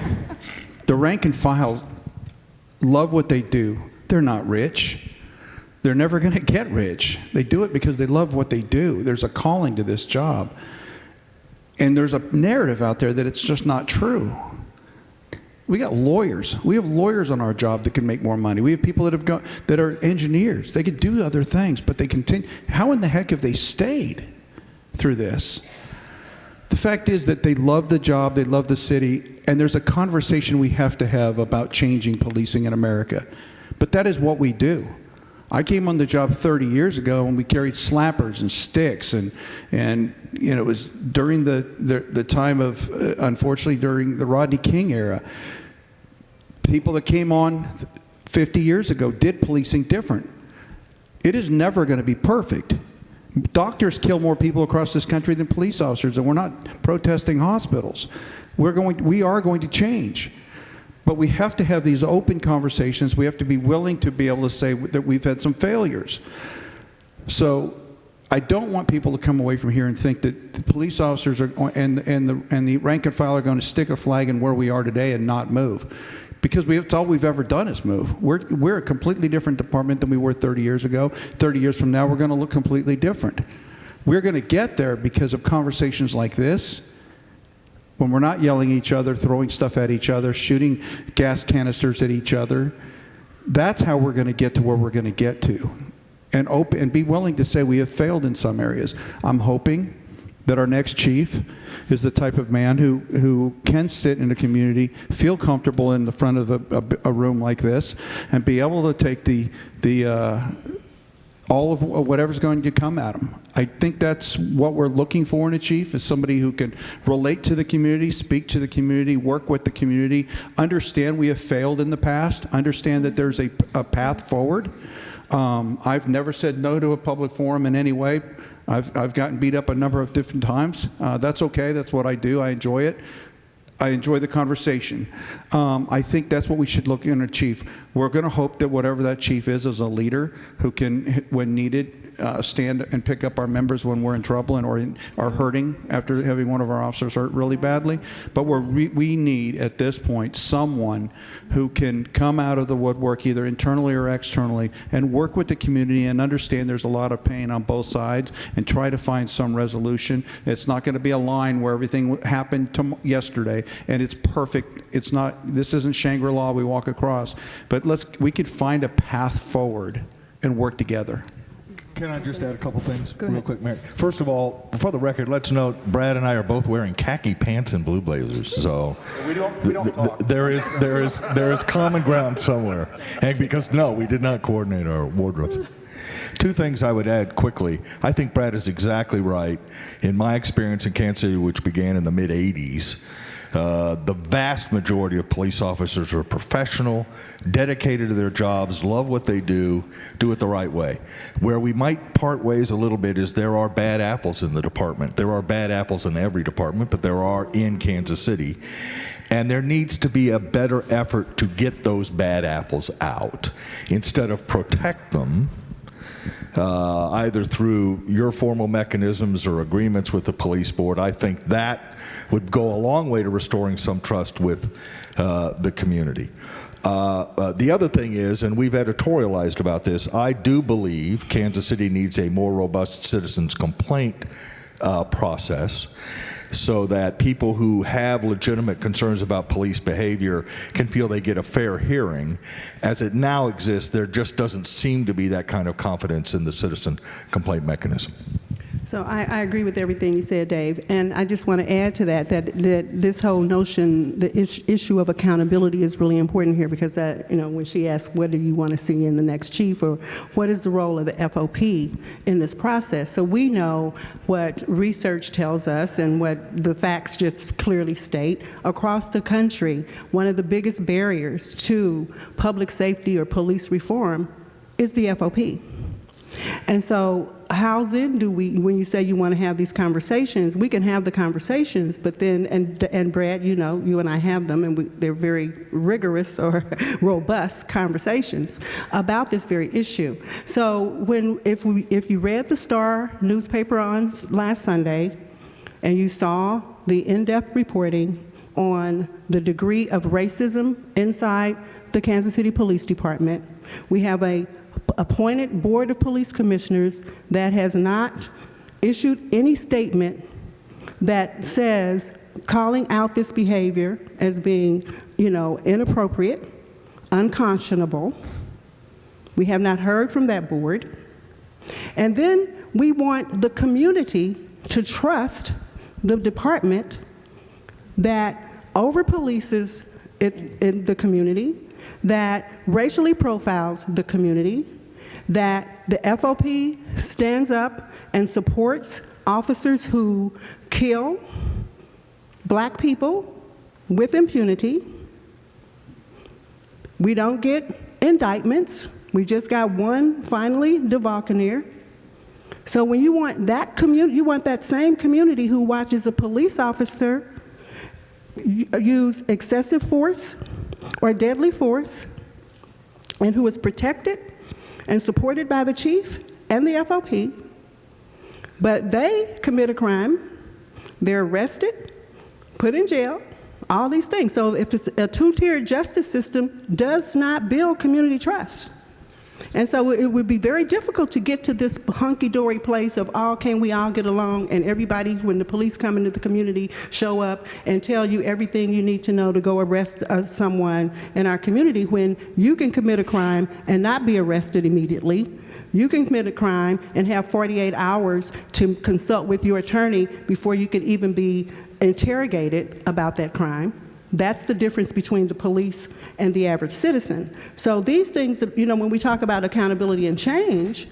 the rank and file love what they do. They're not rich. They're never going to get rich. They do it because they love what they do. There's a calling to this job. And there's a narrative out there that it's just not true. We got lawyers. We have lawyers on our job that can make more money. We have people that are engineers. They could do other things, but they continue. How in the heck have they stayed through this? The fact is that they love the job, they love the city, and there's a conversation we have to have about changing policing in America. But that is what we do. I came on the job 30 years ago and we carried slappers and sticks, and you know, it was during the time of, unfortunately, during the Rodney King era. People that came on 50 years ago did policing different. It is never going to be perfect, Doctors kill more people across this country than police officers, and we're not protesting hospitals. We are going to change. But we have to have these open conversations. We have to be willing to be able to say that we've had some failures. So I don't want people to come away from here and think that the police officers are and the rank and file are going to stick a flag in where we are today and not move. Because it's all we've ever done is move. We're a completely different department than we were 30 years ago. 30 years from now, we're going to look completely different. We're going to get there because of conversations like this, when we're not yelling at each other, throwing stuff at each other, shooting gas canisters at each other. That's how we're going to get to where we're going to get to. And be willing to say we have failed in some areas. I'm hoping that our next chief is the type of man who can sit in a community, feel comfortable in the front of a room like this, and be able to take all of whatever's going to come at him. I think that's what we're looking for in a chief, is somebody who can relate to the community, speak to the community, work with the community, understand we have failed in the past, understand that there's a path forward. I've never said no to a public forum in any way. I've gotten beat up a number of different times. That's okay. That's what I do. I enjoy it. I enjoy the conversation. I think that's what we should look in a chief. We're going to hope that whatever that chief is a leader who can, when needed, stand and pick up our members when we're in trouble and or are hurting after having one of our officers hurt really badly. But we need, at this point, someone who can come out of the woodwork, either internally or externally, and work with the community and understand there's a lot of pain on both sides and try to find some resolution. It's not going to be a line where everything happened yesterday and it's perfect. It's not. This isn't Shangri-La we walk across. But we could find a path forward and work together. Can I just add a couple things real quick, Mary? First of all, for the record, let's note Brad and I are both wearing khaki pants and blue blazers, so we don't talk. There is common ground somewhere, and because we did not coordinate our wardrobes. Two things I would add quickly. I think Brad is exactly right. In my experience in Kansas City, which began in the mid '80s. The vast majority of police officers are professional, dedicated to their jobs, love what they do it the right way. Where we might part ways a little bit is there are bad apples in the department. There are bad apples in every department, but there are in Kansas City. And there needs to be a better effort to get those bad apples out instead of protect them. Either through your formal mechanisms or agreements with the police board. I think that would go a long way to restoring some trust with the community. The other thing is, and we've editorialized about this, I do believe Kansas City needs a more robust citizens complaint process, so that people who have legitimate concerns about police behavior can feel they get a fair hearing. As it now exists, there just doesn't seem to be that kind of confidence in the citizen complaint mechanism. So I agree with everything you said, Dave, and I just want to add to that this whole notion, the issue of accountability is really important here, because when she asked what do you want to see in the next chief, or what is the role of the FOP in this process, so we know what research tells us and what the facts just clearly state. Across the country, one of the biggest barriers to public safety or police reform is the FOP. And so how then do we, when you say you want to have these conversations, we can have the conversations, but then, and Brad, you and I have them, and they're very rigorous or robust conversations about this very issue. So if you read the Star newspaper on last Sunday, and you saw the in-depth reporting on the degree of racism inside the Kansas City Police Department, we have a appointed board of police commissioners that has not issued any statement that says calling out this behavior as being, inappropriate, unconscionable. We have not heard from that board. And then we want the community to trust the department that over-polices in the community, that racially profiles the community, that the FOP stands up and supports officers who kill black people with impunity. We don't get indictments. We just got one, finally, DeValcanier. So when you want that community, you want that same community who watches a police officer use excessive force or deadly force, and who is protected and supported by the chief and the FOP, but they commit a crime, they're arrested, put in jail, all these things. So if it's a two-tiered justice system, does not build community trust. And so it would be very difficult to get to this hunky-dory place of can we all get along, and everybody, when the police come into the community, show up and tell you everything you need to know to go arrest someone in our community, when you can commit a crime and not be arrested immediately. You can commit a crime and have 48 hours to consult with your attorney before you can even be interrogated about that crime. That's the difference between the police and the average citizen. So these things, when we talk about accountability and change,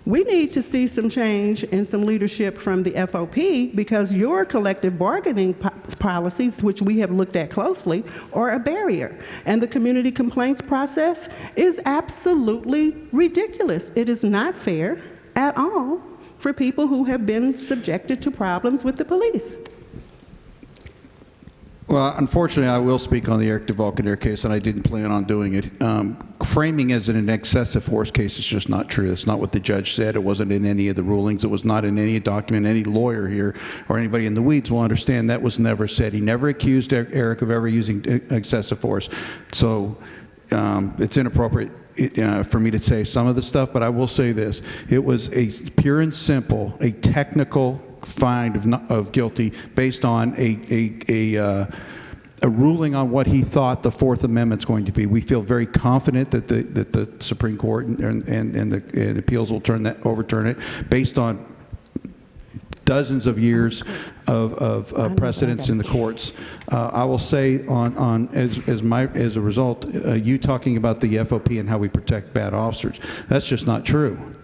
we need to see some change and some leadership from the FOP, because your collective bargaining policies, which we have looked at closely, are a barrier. And the community complaints process is absolutely ridiculous. It is not fair at all for people who have been subjected to problems with the police. Well, unfortunately, I will speak on the Eric DeValkenair case, and I didn't plan on doing it. Framing as an excessive force case is just not true. It's not what the judge said. It wasn't in any of the rulings. It was not in any document. Any lawyer here or anybody in the weeds will understand that was never said. He never accused Eric of ever using excessive force. So it's inappropriate for me to say some of the stuff, but I will say this. It was a pure and simple, a technical find of guilty based on a ruling on what he thought the Fourth Amendment's going to be. We feel very confident that the Supreme Court and the appeals will overturn it based on dozens of years of precedents in the courts. I will say as a result, you talking about the FOP and how we protect bad officers, that's just not true.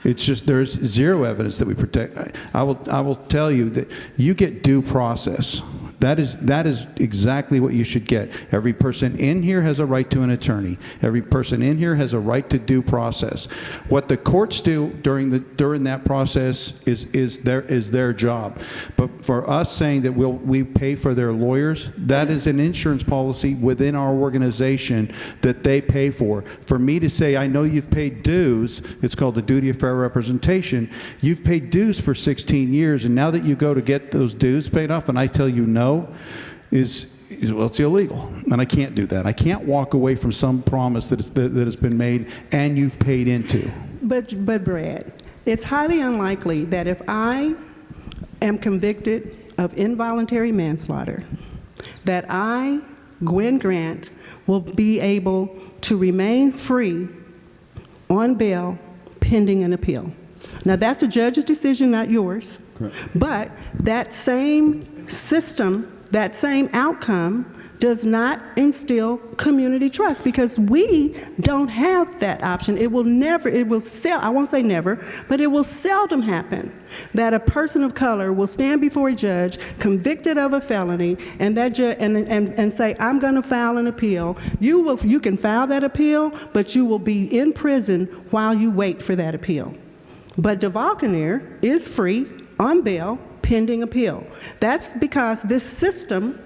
It's just there's zero evidence that we protect. I will tell you that you get due process. That is exactly what you should get. Every person in here has a right to an attorney. Every person in here has a right to due process. What the courts do during that process is their job. But for us saying that we pay for their lawyers, that is an insurance policy within our organization that they pay for. For me to say, I know you've paid dues, it's called the duty of fair representation. You've paid dues for 16 years, and now that you go to get those dues paid off, and I tell you no, it's illegal, and I can't do that. I can't walk away from some promise that has been made and you've paid into. But Brad, it's highly unlikely that if I am convicted of involuntary manslaughter, that I, Gwen Grant, will be able to remain free on bail pending an appeal. Now, that's a judge's decision, not yours. Correct. But that same system, that same outcome does not instill community trust, because we don't have that option. It will I won't say never, but it will seldom happen that a person of color will stand before a judge convicted of a felony and that judge and say, I'm going to file an appeal. You can file that appeal, but you will be in prison while you wait for that appeal. But DeValkenair is free on bail pending appeal. That's because this system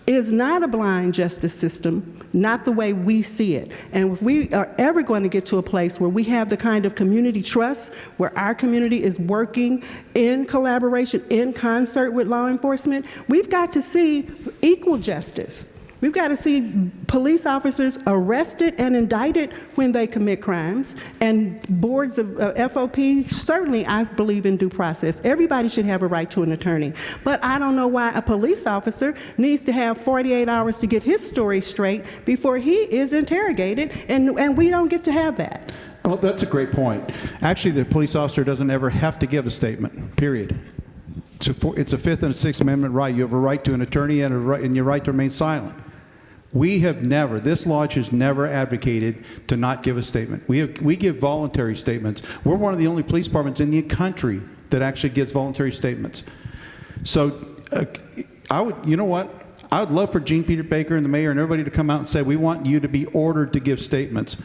is not a blind justice system, not the way we see it. And if we are ever going to get to a place where we have the kind of community trust, where our community is working in collaboration, in concert with law enforcement, we've got to see equal justice. We've got to see police officers arrested and indicted when they commit crimes, and boards of FOP, certainly I believe in due process. Everybody should have a right to an attorney. But I don't know why a police officer needs to have 48 hours to get his story straight before he is interrogated, and we don't get to have that. Well, that's a great point. Actually, the police officer doesn't ever have to give a statement, period. It's a Fifth and a Sixth Amendment right. You have a right to an attorney and your right to remain silent. We have never, this lodge has never advocated to not give a statement. We give voluntary statements. We're one of the only police departments in the country that actually gives voluntary statements. So you know what? I would love for Jean Peter Baker and the mayor and everybody to come out and say, we want you to be ordered to give statements.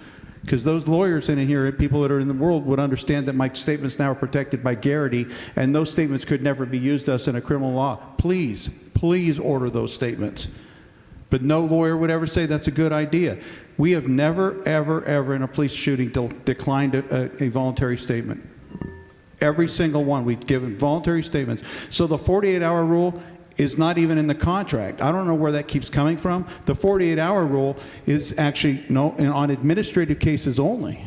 Because those lawyers in here, people that are in the world, would understand that my statements now are protected by Garrity, and those statements could never be used us in a criminal law. Please, please order those statements. But no lawyer would ever say that's a good idea. We have never, ever, ever in a police shooting declined a voluntary statement. Every single one, we've given voluntary statements. So the 48-hour rule is not even in the contract. I don't know where that keeps coming from. The 48-hour rule is actually on administrative cases only.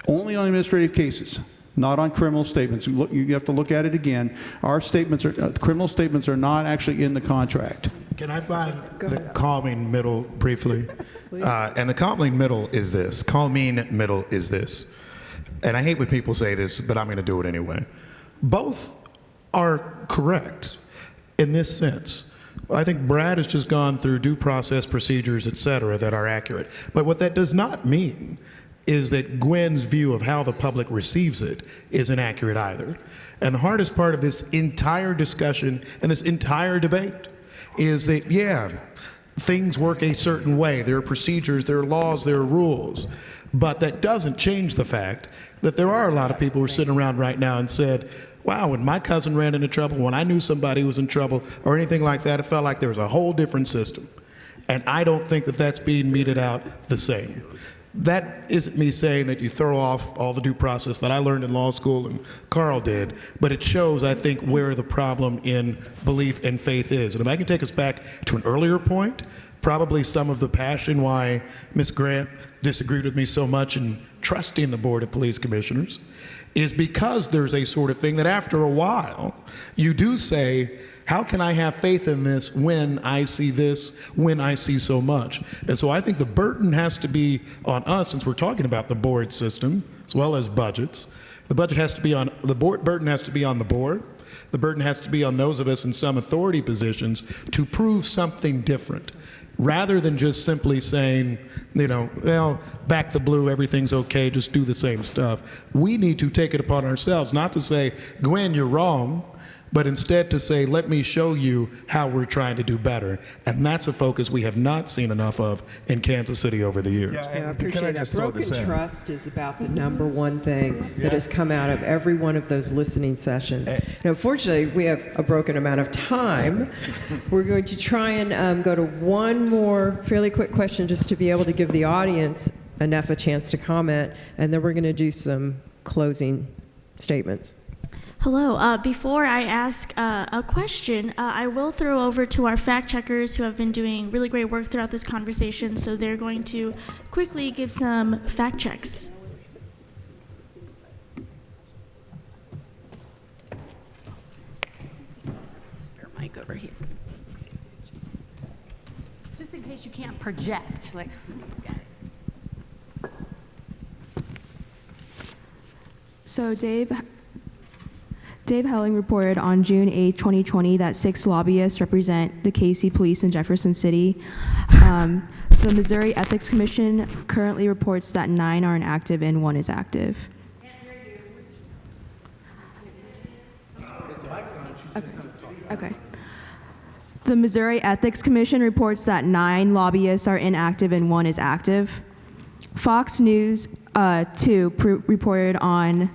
Only on administrative cases, not on criminal statements. You have to look at it again. Our statements criminal statements are not actually in the contract. Can I find the calming middle briefly? And the calming middle is this. Calming middle is this. And I hate when people say this, but I'm going to do it anyway. Both are correct in this sense. I think Brad has just gone through due process procedures, et cetera, that are accurate. But what that does not mean is that Gwen's view of how the public receives it is inaccurate either. And the hardest part of this entire discussion and this entire debate is that, yeah, things work a certain way. There are procedures, there are laws, there are rules. But that doesn't change the fact that there are a lot of people who are sitting around right now and said, wow, when my cousin ran into trouble, when I knew somebody was in trouble or anything like that, it felt like there was a whole different system. And I don't think that that's being meted out the same. That isn't me saying that you throw off all the due process that I learned in law school and Carl did, but it shows, I think, where the problem in belief and faith is. And if I can take us back to an earlier point, probably some of the passion why Ms. Grant disagreed with me so much in trusting the Board of Police Commissioners is because there's a sort of thing that after a while, you do say, how can I have faith in this when I see this, when I see so much? And so I think the burden has to be on us, since we're talking about the board system, as well as budgets. The budget has to be on, the board, burden has to be on the board. The burden has to be on those of us in some authority positions to prove something different, rather than just simply saying, you know, well, back the blue, everything's okay, just do the same stuff. We need to take it upon ourselves, not to say, Gwen, you're wrong, but instead to say, let me show you how we're trying to do better. And that's a focus we have not seen enough of in Kansas City over the years. Yeah, I appreciate that. Broken trust is about the number one thing that has come out of every one of those listening sessions. Now, fortunately, we have a broken amount of time. We're going to try and go to one more fairly quick question just to be able to give the audience enough a chance to comment, and then we're going to do some closing statements. Hello. Before I ask a question, I will throw over to our fact checkers who have been doing really great work throughout this conversation, so they're going to quickly give some fact checks. Spare mic over here. Just in case you can't project like some of these guys. So Dave Helling reported on June 8, 2020 that 6 lobbyists represent the KC Police in Jefferson City. The Missouri Ethics Commission currently reports that 9 are inactive and 1 is active. Okay. The Missouri Ethics Commission reports that 9 lobbyists are inactive and 1 is active. Fox News 2 reported on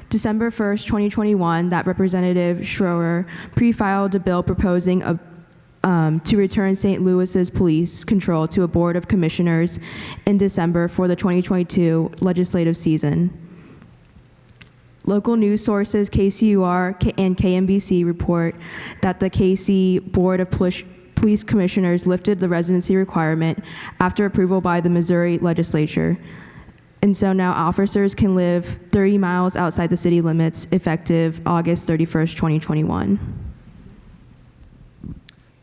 December 1st, 2021, that Representative Schroer pre-filed a bill proposing to return St. Louis's police control to a board of commissioners in December for the 2022 legislative season. Local news sources KCUR and KMBC report that the KC Board of Police Commissioners lifted the residency requirement after approval by the Missouri legislature. And so now officers can live 30 miles outside the city limits effective August 31st, 2021.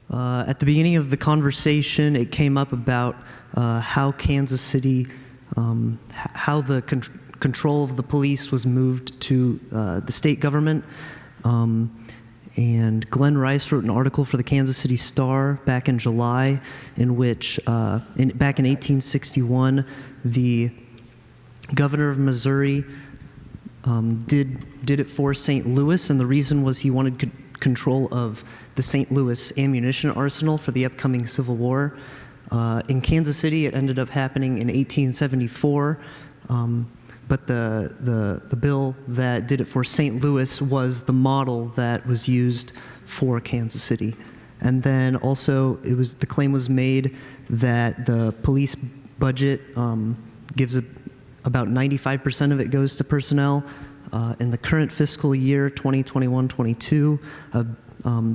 At the beginning of the conversation, it came up about how Kansas City, how the control of the police was moved to the state government. And Glenn Rice wrote an article for the Kansas City Star back in July in which, back in 1861, the governor of Missouri did it for St. Louis, and the reason was he wanted control of the St. Louis ammunition arsenal for the upcoming Civil War. In Kansas City, it ended up happening in 1874, but the bill that did it for St. Louis was the model that was used for Kansas City. And then also, the claim was made that the police budget gives about 95% of it goes to personnel. In the current fiscal year, 2021-22,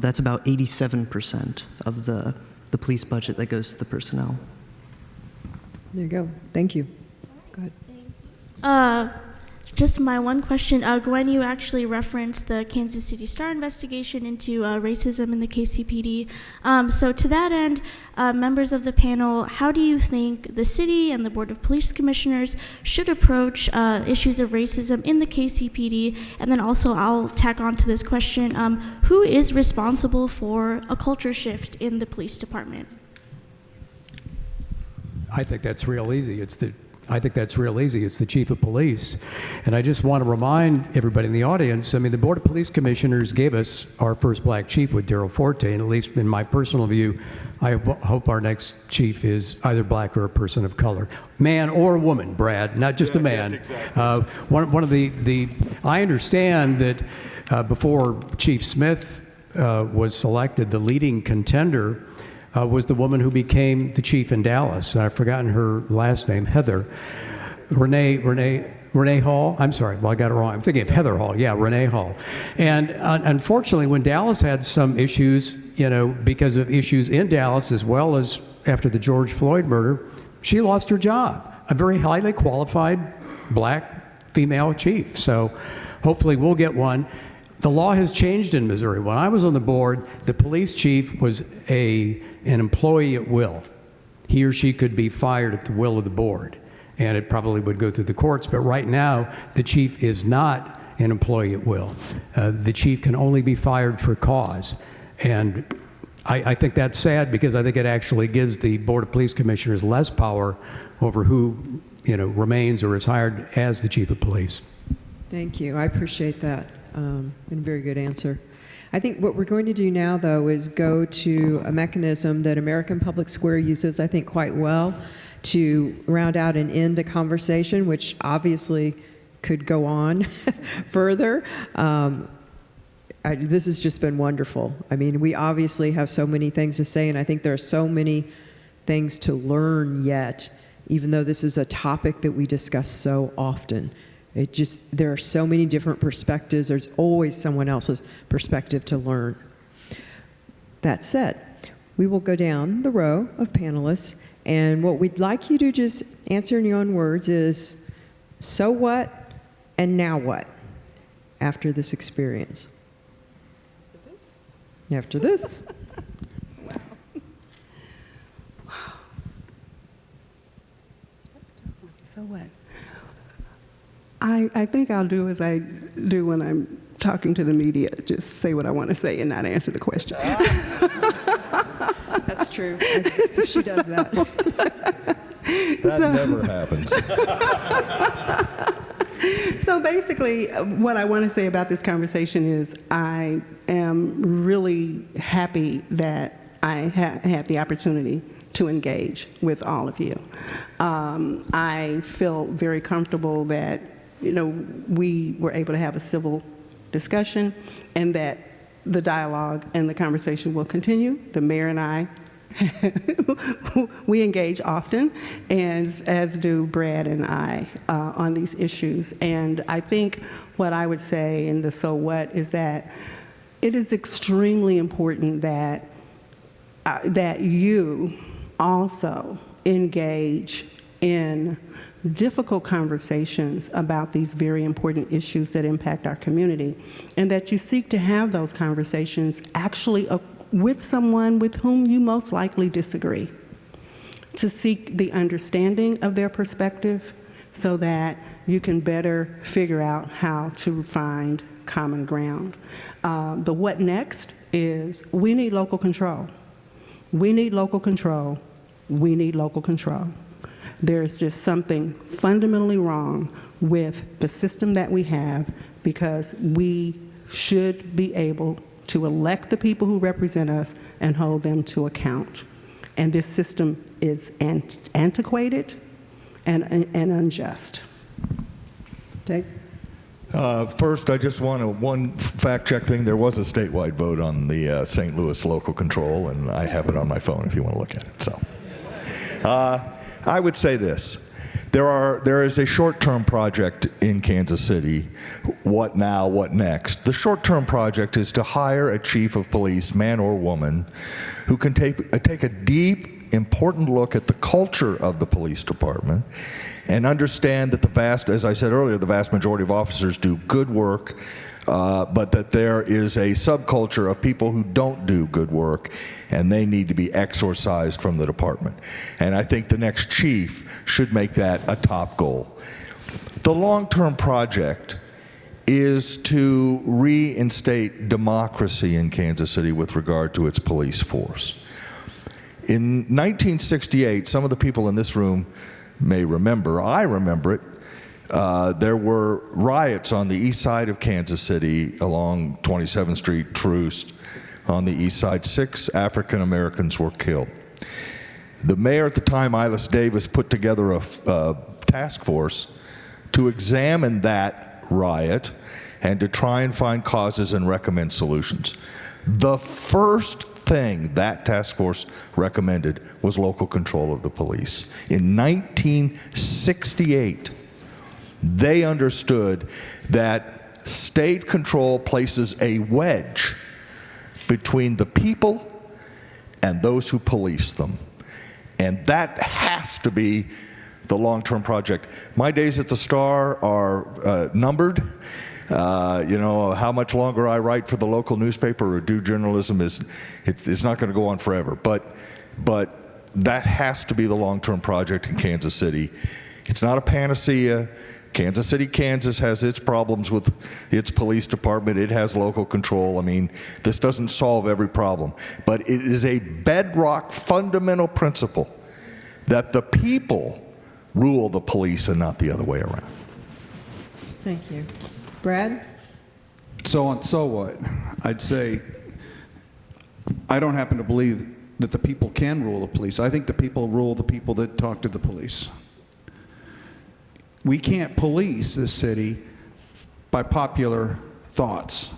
that's about 87% of the police budget that goes to the personnel. There you go. Thank you. Go ahead. Just my one question. Gwen, you actually referenced the Kansas City Star investigation into racism in the KCPD. So to that end, members of the panel, how do you think the city and the Board of Police Commissioners should approach issues of racism in the KCPD? And then also, I'll tack on to this question, who is responsible for a culture shift in the police department? I think that's real easy. It's the chief of police. And I just want to remind everybody in the audience, I mean, the Board of Police Commissioners gave us our first black chief with Darryl Forte, and at least in my personal view, I hope our next chief is either black or a person of color. Man or woman, Brad, not just a man. Yes, exactly. One of I understand that before Chief Smith was selected, the leading contender was the woman who became the chief in Dallas. I've forgotten her last name, Heather. Renee Hall? I'm sorry, well, I got it wrong. I'm thinking of Heather Hall. Yeah, Renee Hall. And unfortunately, when Dallas had some issues, because of issues in Dallas as well as after the George Floyd murder, she lost her job. A very highly qualified black female chief. So hopefully we'll get one. The law has changed in Missouri. When I was on the board, the police chief was an employee at will. He or she could be fired at the will of the board, and it probably would go through the courts. But right now, the chief is not an employee at will. The chief can only be fired for cause. And I think that's sad, because I think it actually gives the Board of Police Commissioners less power over who remains or is hired as the chief of police. Thank you. I appreciate that. And a very good answer. I think what we're going to do now, though, is go to a mechanism that American Public Square uses, I think, quite well to round out and end a conversation, which obviously could go on further. This has just been wonderful. I mean, we obviously have so many things to say, and I think there are so many things to learn yet, even though this is a topic that we discuss so often. There are so many different perspectives. There's always someone else's perspective to learn. That said, we will go down the row of panelists, and what we'd like you to just answer in your own words is, so what and now what after this experience? After this. Wow. That's a tough one. So what? I think I'll do as I do when I'm talking to the media, just say what I want to say and not answer the question. That's true. She does that. That never happens. So basically, what I want to say about this conversation is I am really happy that I had the opportunity to engage with all of you. I feel very comfortable that we were able to have a civil discussion, and that the dialogue and the conversation will continue. The mayor and I, we engage often, and as do Brad and I on these issues. And I think what I would say in the so what is that it is extremely important that that you also engage in difficult conversations about these very important issues that impact our community, and that you seek to have those conversations actually with someone with whom you most likely disagree, to seek the understanding of their perspective so that you can better figure out how to find common ground. The what next is we need local control. We need local control. We need local control. There's just something fundamentally wrong with the system that we have, because we should be able to elect the people who represent us and hold them to account. and this system is antiquated and unjust. Dave? First, I just want one fact check thing. There was a statewide vote on the St. Louis local control, and I have it on my phone if you want to look at it. So, I would say this. There is a short-term project in Kansas City. What now, what next? The short-term project is to hire a chief of police, man or woman, who can take a deep, important look at the culture of the police department and understand that as I said earlier, the vast majority of officers do good work, but that there is a subculture of people who don't do good work, and they need to be exorcised from the department. And I think the next chief should make that a top goal. The long-term project is to reinstate democracy in Kansas City with regard to its police force. In 1968, some of the people in this room may remember, I remember it, there were riots on the east side of Kansas City along 27th Street, Troost. On the east side, 6 African Americans were killed. The mayor at the time, Ilis Davis, put together a task force to examine that riot and to try and find causes and recommend solutions. The first thing that task force recommended was local control of the police. In 1968, they understood that state control places a wedge between the people and those who police them. And that has to be the long-term project. My days at the Star are numbered. How much longer I write for the local newspaper or do journalism it's not going to go on forever. But that has to be the long-term project in Kansas City. It's not a panacea. Kansas City, Kansas has its problems with its police department. It has local control. I mean, this doesn't solve every problem. But it is a bedrock fundamental principle that the people rule the police and not the other way around. Thank you. Brad? So what? I'd say I don't happen to believe that the people can rule the police. I think the people rule the people that talk to the police. We can't police this city by popular thoughts.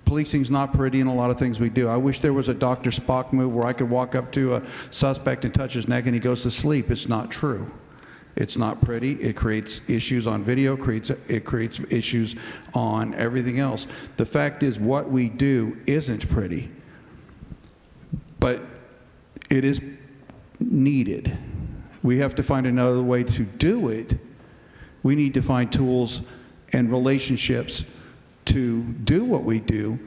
Policing's not pretty in a lot of things we do. I wish there was a Dr. Spock move where I could walk up to a suspect and touch his neck and he goes to sleep. It's not true. It's not pretty. It creates issues on video, it creates issues on everything else. The fact is, what we do isn't pretty, but it is needed. We have to find another way to do it. We need to find tools and relationships to do what we do.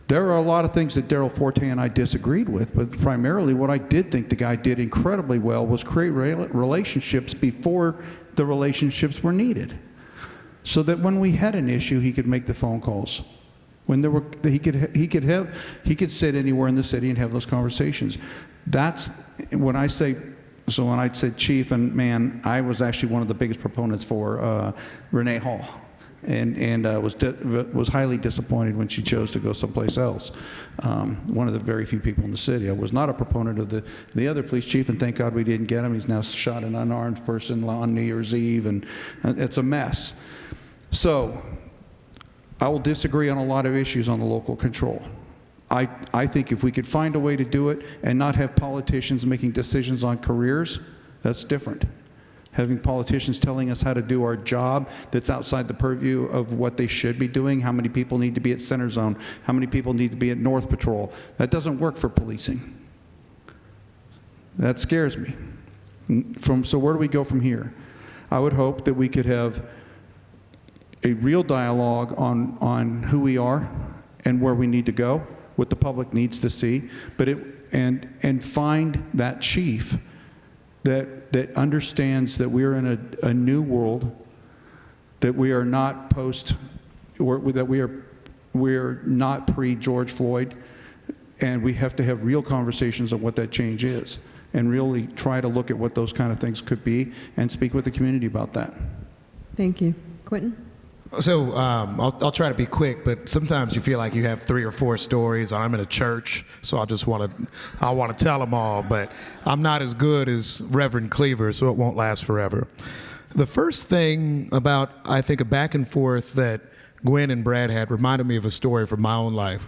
There are a lot of things that Daryl Forte and I disagreed with, but primarily what I did think the guy did incredibly well was create relationships before the relationships were needed, so that when we had an issue, he could make the phone calls. When there were, he could sit anywhere in the city and have those conversations. That's when I say. So when I said chief and man, I was actually one of the biggest proponents for Renee Hall, and was highly disappointed when she chose to go someplace else. One of the very few people in the city. I was not a proponent of the other police chief, and thank God we didn't get him. He's now shot an unarmed person on New Year's Eve, and it's a mess. So I will disagree on a lot of issues on the local control. I think if we could find a way to do it and not have politicians making decisions on careers, that's different. Having politicians telling us how to do our job that's outside the purview of what they should be doing, how many people need to be at Center Zone, how many people need to be at North Patrol, that doesn't work for policing. That scares me. So where do we go from here? I would hope that we could have a real dialogue on who we are and where we need to go, what the public needs to see, and find that chief that understands that we're in a new world, that we are not that we're not pre-George Floyd, and we have to have real conversations on what that change is, and really try to look at what those kind of things could be, and speak with the community about that. Thank you. Quentin? So I'll try to be quick, but sometimes you feel like you have 3 or 4 stories. I'm in a church, so I want to tell them all, but I'm not as good as Reverend Cleaver, so it won't last forever. The first thing about, I think, a back and forth that Gwen and Brad had reminded me of a story from my own life.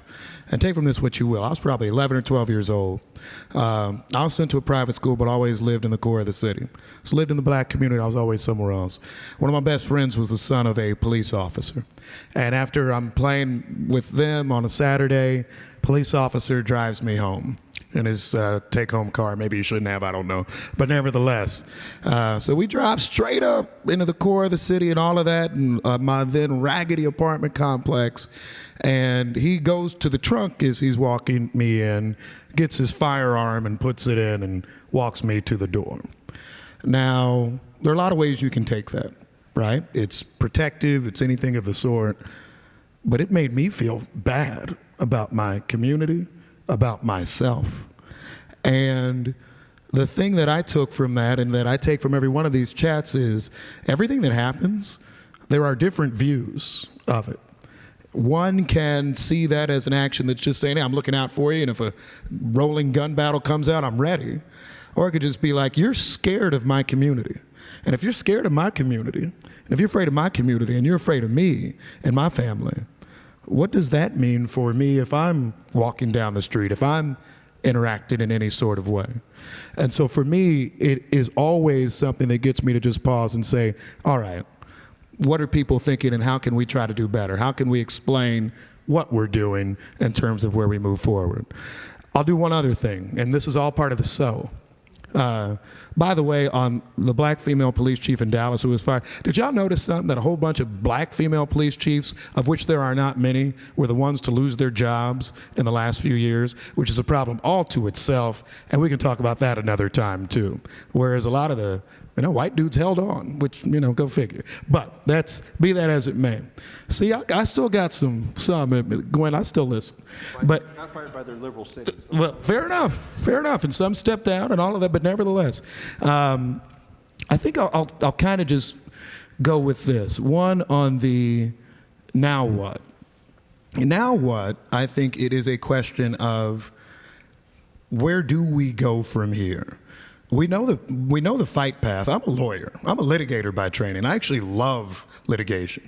And take from this what you will. I was probably 11 or 12 years old. I was sent to a private school, but always lived in the core of the city. So lived in the black community. I was always somewhere else. One of my best friends was the son of a police officer. And after I'm playing with them on a Saturday, police officer drives me home in his take-home car. Maybe he shouldn't have, I don't know. But nevertheless, so we drive straight up into the core of the city and all of that, and my then raggedy apartment complex. And he goes to the trunk as he's walking me in, gets his firearm and puts it in and walks me to the door. Now, there are a lot of ways you can take that, right? It's protective, it's anything of the sort. But it made me feel bad about my community, about myself. And the thing that I took from that, and that I take from every one of these chats, is everything that happens, there are different views of it. One can see that as an action that's just saying, hey, I'm looking out for you, and if a rolling gun battle comes out, I'm ready. Or it could just be like, you're scared of my community. And if you're scared of my community, and if you're afraid of my community, and you're afraid of me and my family, what does that mean for me if I'm walking down the street, if I'm interacting in any sort of way? And so for me, it is always something that gets me to just pause and say, all right, what are people thinking, and how can we try to do better? How can we explain what we're doing in terms of where we move forward? I'll do one other thing, and this is all part of the so. By the way, on the black female police chief in Dallas who was fired, did y'all notice something? That a whole bunch of black female police chiefs, of which there are not many, were the ones to lose their jobs in the last few years, which is a problem all to itself, and we can talk about that another time too. Whereas a lot of the white dudes held on, which, go figure. But be that as it may. See, I still got some, Gwen, I still listen. But got fired by their liberal cities. Well, fair enough. And some stepped down and all of that, but nevertheless, I think I'll kind of just go with this. One on the now what. Now what, I think it is a question of where do we go from here? We know the fight path. I'm a lawyer. I'm a litigator by training. I actually love litigation.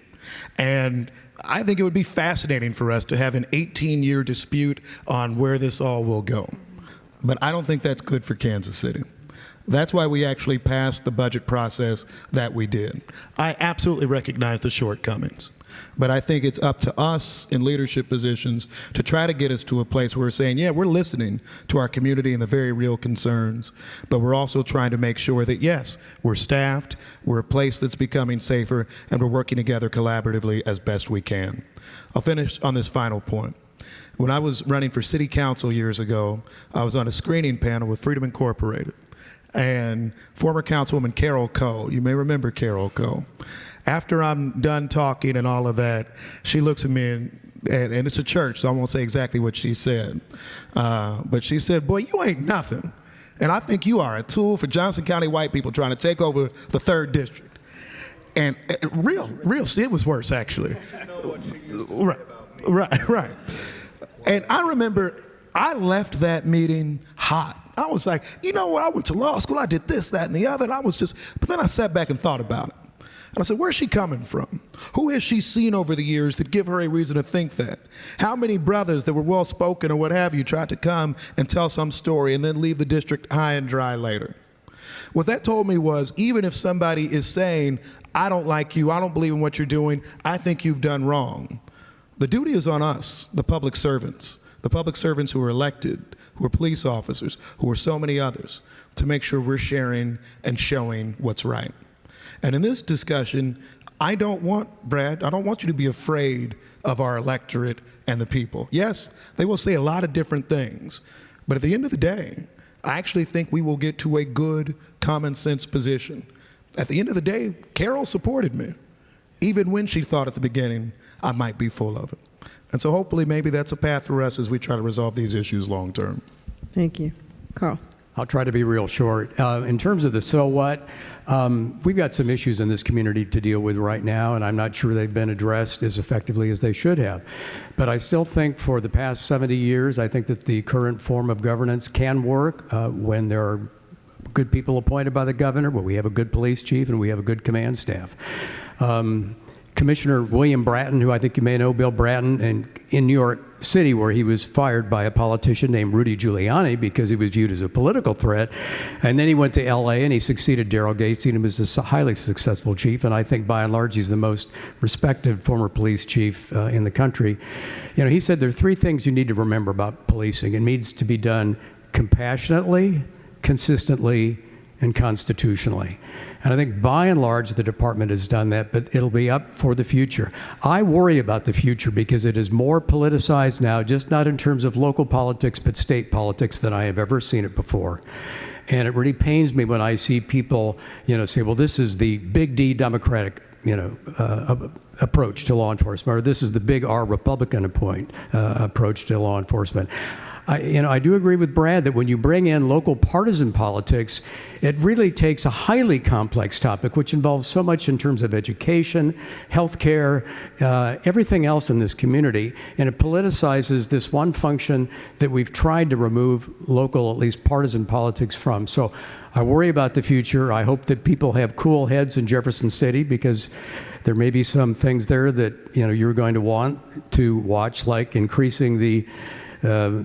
And I think it would be fascinating for us to have an 18-year dispute on where this all will go. But I don't think that's good for Kansas City. That's why we actually passed the budget process that we did. I absolutely recognize the shortcomings. But I think it's up to us in leadership positions to try to get us to a place where we're saying, yeah, we're listening to our community and the very real concerns, but we're also trying to make sure that, yes, we're staffed, we're a place that's becoming safer, and we're working together collaboratively as best we can. I'll finish on this final point. When I was running for city council years ago, I was on a screening panel with Freedom Incorporated, and former Councilwoman Carol Coe, you may remember Carol Coe. After I'm done talking and all of that, she looks at me, and it's a church, so I won't say exactly what she said. But she said, boy, you ain't nothing. And I think you are a tool for Johnson County white people trying to take over the 3rd District. And real, it was worse, actually. Right. And I remember I left that meeting hot. I was like, you know what, I went to law school, I did this, that, and the other, and but then I sat back and thought about it. And I said, where's she coming from? Who has she seen over the years that give her a reason to think that? How many brothers that were well-spoken or what have you tried to come and tell some story and then leave the district high and dry later? What that told me was, even if somebody is saying, I don't like you, I don't believe in what you're doing, I think you've done wrong, the duty is on us, the public servants who are elected, who are police officers, who are so many others, to make sure we're sharing and showing what's right. And in this discussion, I don't want you to be afraid of our electorate and the people. Yes, they will say a lot of different things, but at the end of the day, I actually think we will get to a good common sense position. At the end of the day, Carol supported me, even when she thought at the beginning I might be full of it. And so hopefully maybe that's a path for us as we try to resolve these issues long term. Thank you. Carl. I'll try to be real short. In terms of the so what, we've got some issues in this community to deal with right now, and I'm not sure they've been addressed as effectively as they should have. But I still think for the past 70 years, I think that the current form of governance can work when there are good people appointed by the governor, when we have a good police chief and we have a good command staff. Commissioner William Bratton, who I think you may know, Bill Bratton, and in New York City, where he was fired by a politician named Rudy Giuliani because he was viewed as a political threat. And then he went to LA and he succeeded Daryl Gates, and he was a highly successful chief. And I think by and large, he's the most respected former police chief in the country. You know, he said there are three things you need to remember about policing. It needs to be done compassionately, consistently, and constitutionally. And I think by and large the department has done that, but it'll be up for the future. I worry about the future because it is more politicized now, just not in terms of local politics, but state politics than I have ever seen it before. And it really pains me when I see people, say, well, this is the big D Democratic approach to law enforcement, or this is the big R Republican approach to law enforcement. I do agree with Brad that when you bring in local partisan politics, it really takes a highly complex topic, which involves so much in terms of education, healthcare, everything else in this community, and it politicizes this one function that we've tried to remove local, at least partisan politics from. So I worry about the future. I hope that people have cool heads in Jefferson City, because there may be some things there that you're going to want to watch, like increasing the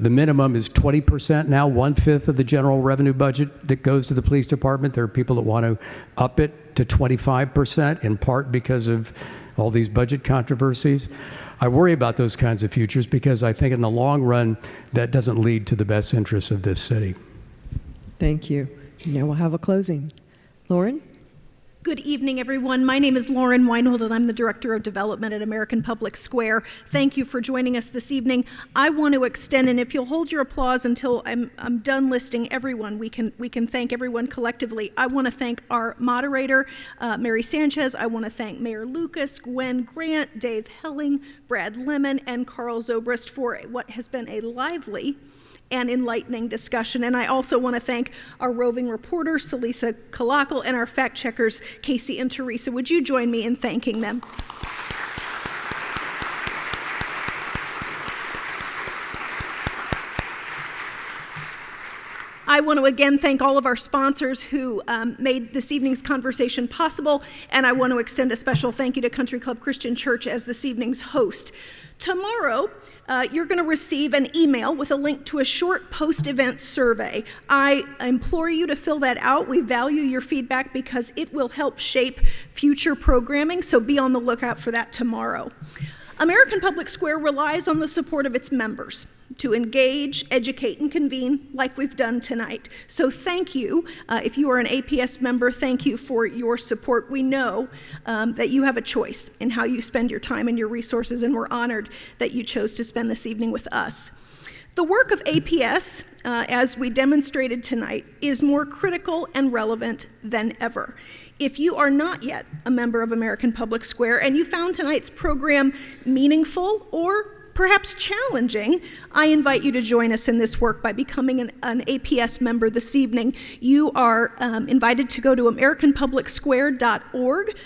minimum is 20% now, 1/5 of the general revenue budget that goes to the police department. There are people that want to up it to 25%, in part because of all these budget controversies. I worry about those kinds of futures because I think in the long run, that doesn't lead to the best interests of this city. Thank you. Now we'll have a closing. Lauren? Good evening, everyone. My name is Lauren Weinhold, and I'm the Director of Development at American Public Square. Thank you for joining us this evening. I want to extend, and if you'll hold your applause until I'm done listing everyone, we can thank everyone collectively. I want to thank our moderator, Mary Sanchez. I want to thank Mayor Lucas, Gwen Grant, Dave Helling, Brad Lemon, and Carl Zobrist for what has been a lively and enlightening discussion. And I also want to thank our roving reporter, Salisa Kalakal, and our fact checkers, Casey and Teresa. Would you join me in thanking them? I want to again thank all of our sponsors who made this evening's conversation possible, and I want to extend a special thank you to Country Club Christian Church as this evening's host. Tomorrow, you're going to receive an email with a link to a short post-event survey. I implore you to fill that out. We value your feedback because it will help shape future programming, so be on the lookout for that tomorrow. American Public Square relies on the support of its members to engage, educate, and convene like we've done tonight. So thank you. If you are an APS member, thank you for your support. We know that you have a choice in how you spend your time and your resources, and we're honored that you chose to spend this evening with us. The work of APS, as we demonstrated tonight, is more critical and relevant than ever. If you are not yet a member of American Public Square and you found tonight's program meaningful or perhaps challenging, I invite you to join us in this work by becoming an APS member this evening. You are invited to go to americanpublicsquare.org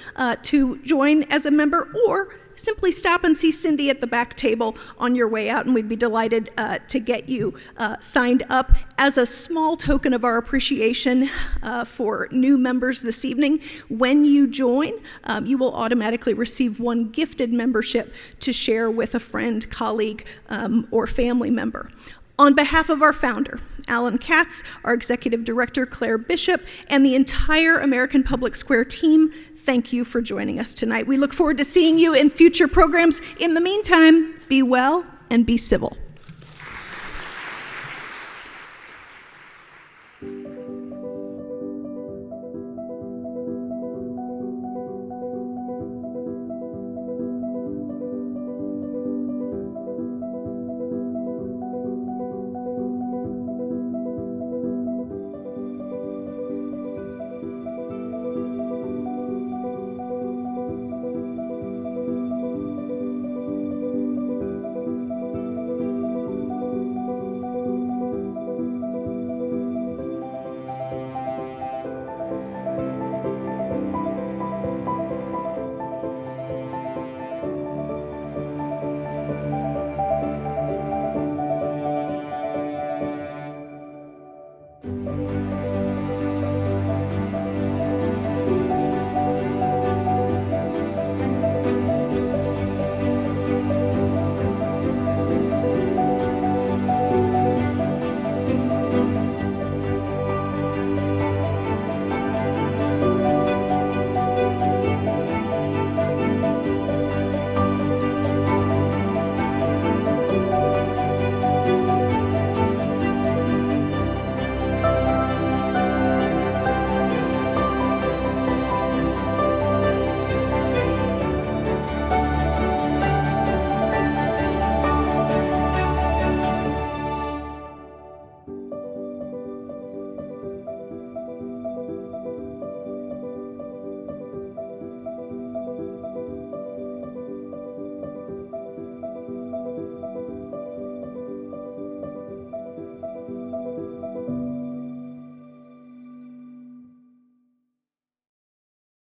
to join as a member, or simply stop and see Cindy at the back table on your way out, and we'd be delighted to get you signed up. As a small token of our appreciation for new members this evening, when you join, you will automatically receive one gifted membership to share with a friend, colleague, or family member. On behalf of our founder, Alan Katz, our executive director, Claire Bishop, and the entire American Public Square team, thank you for joining us tonight. We look forward to seeing you in future programs. In the meantime, be well and be civil.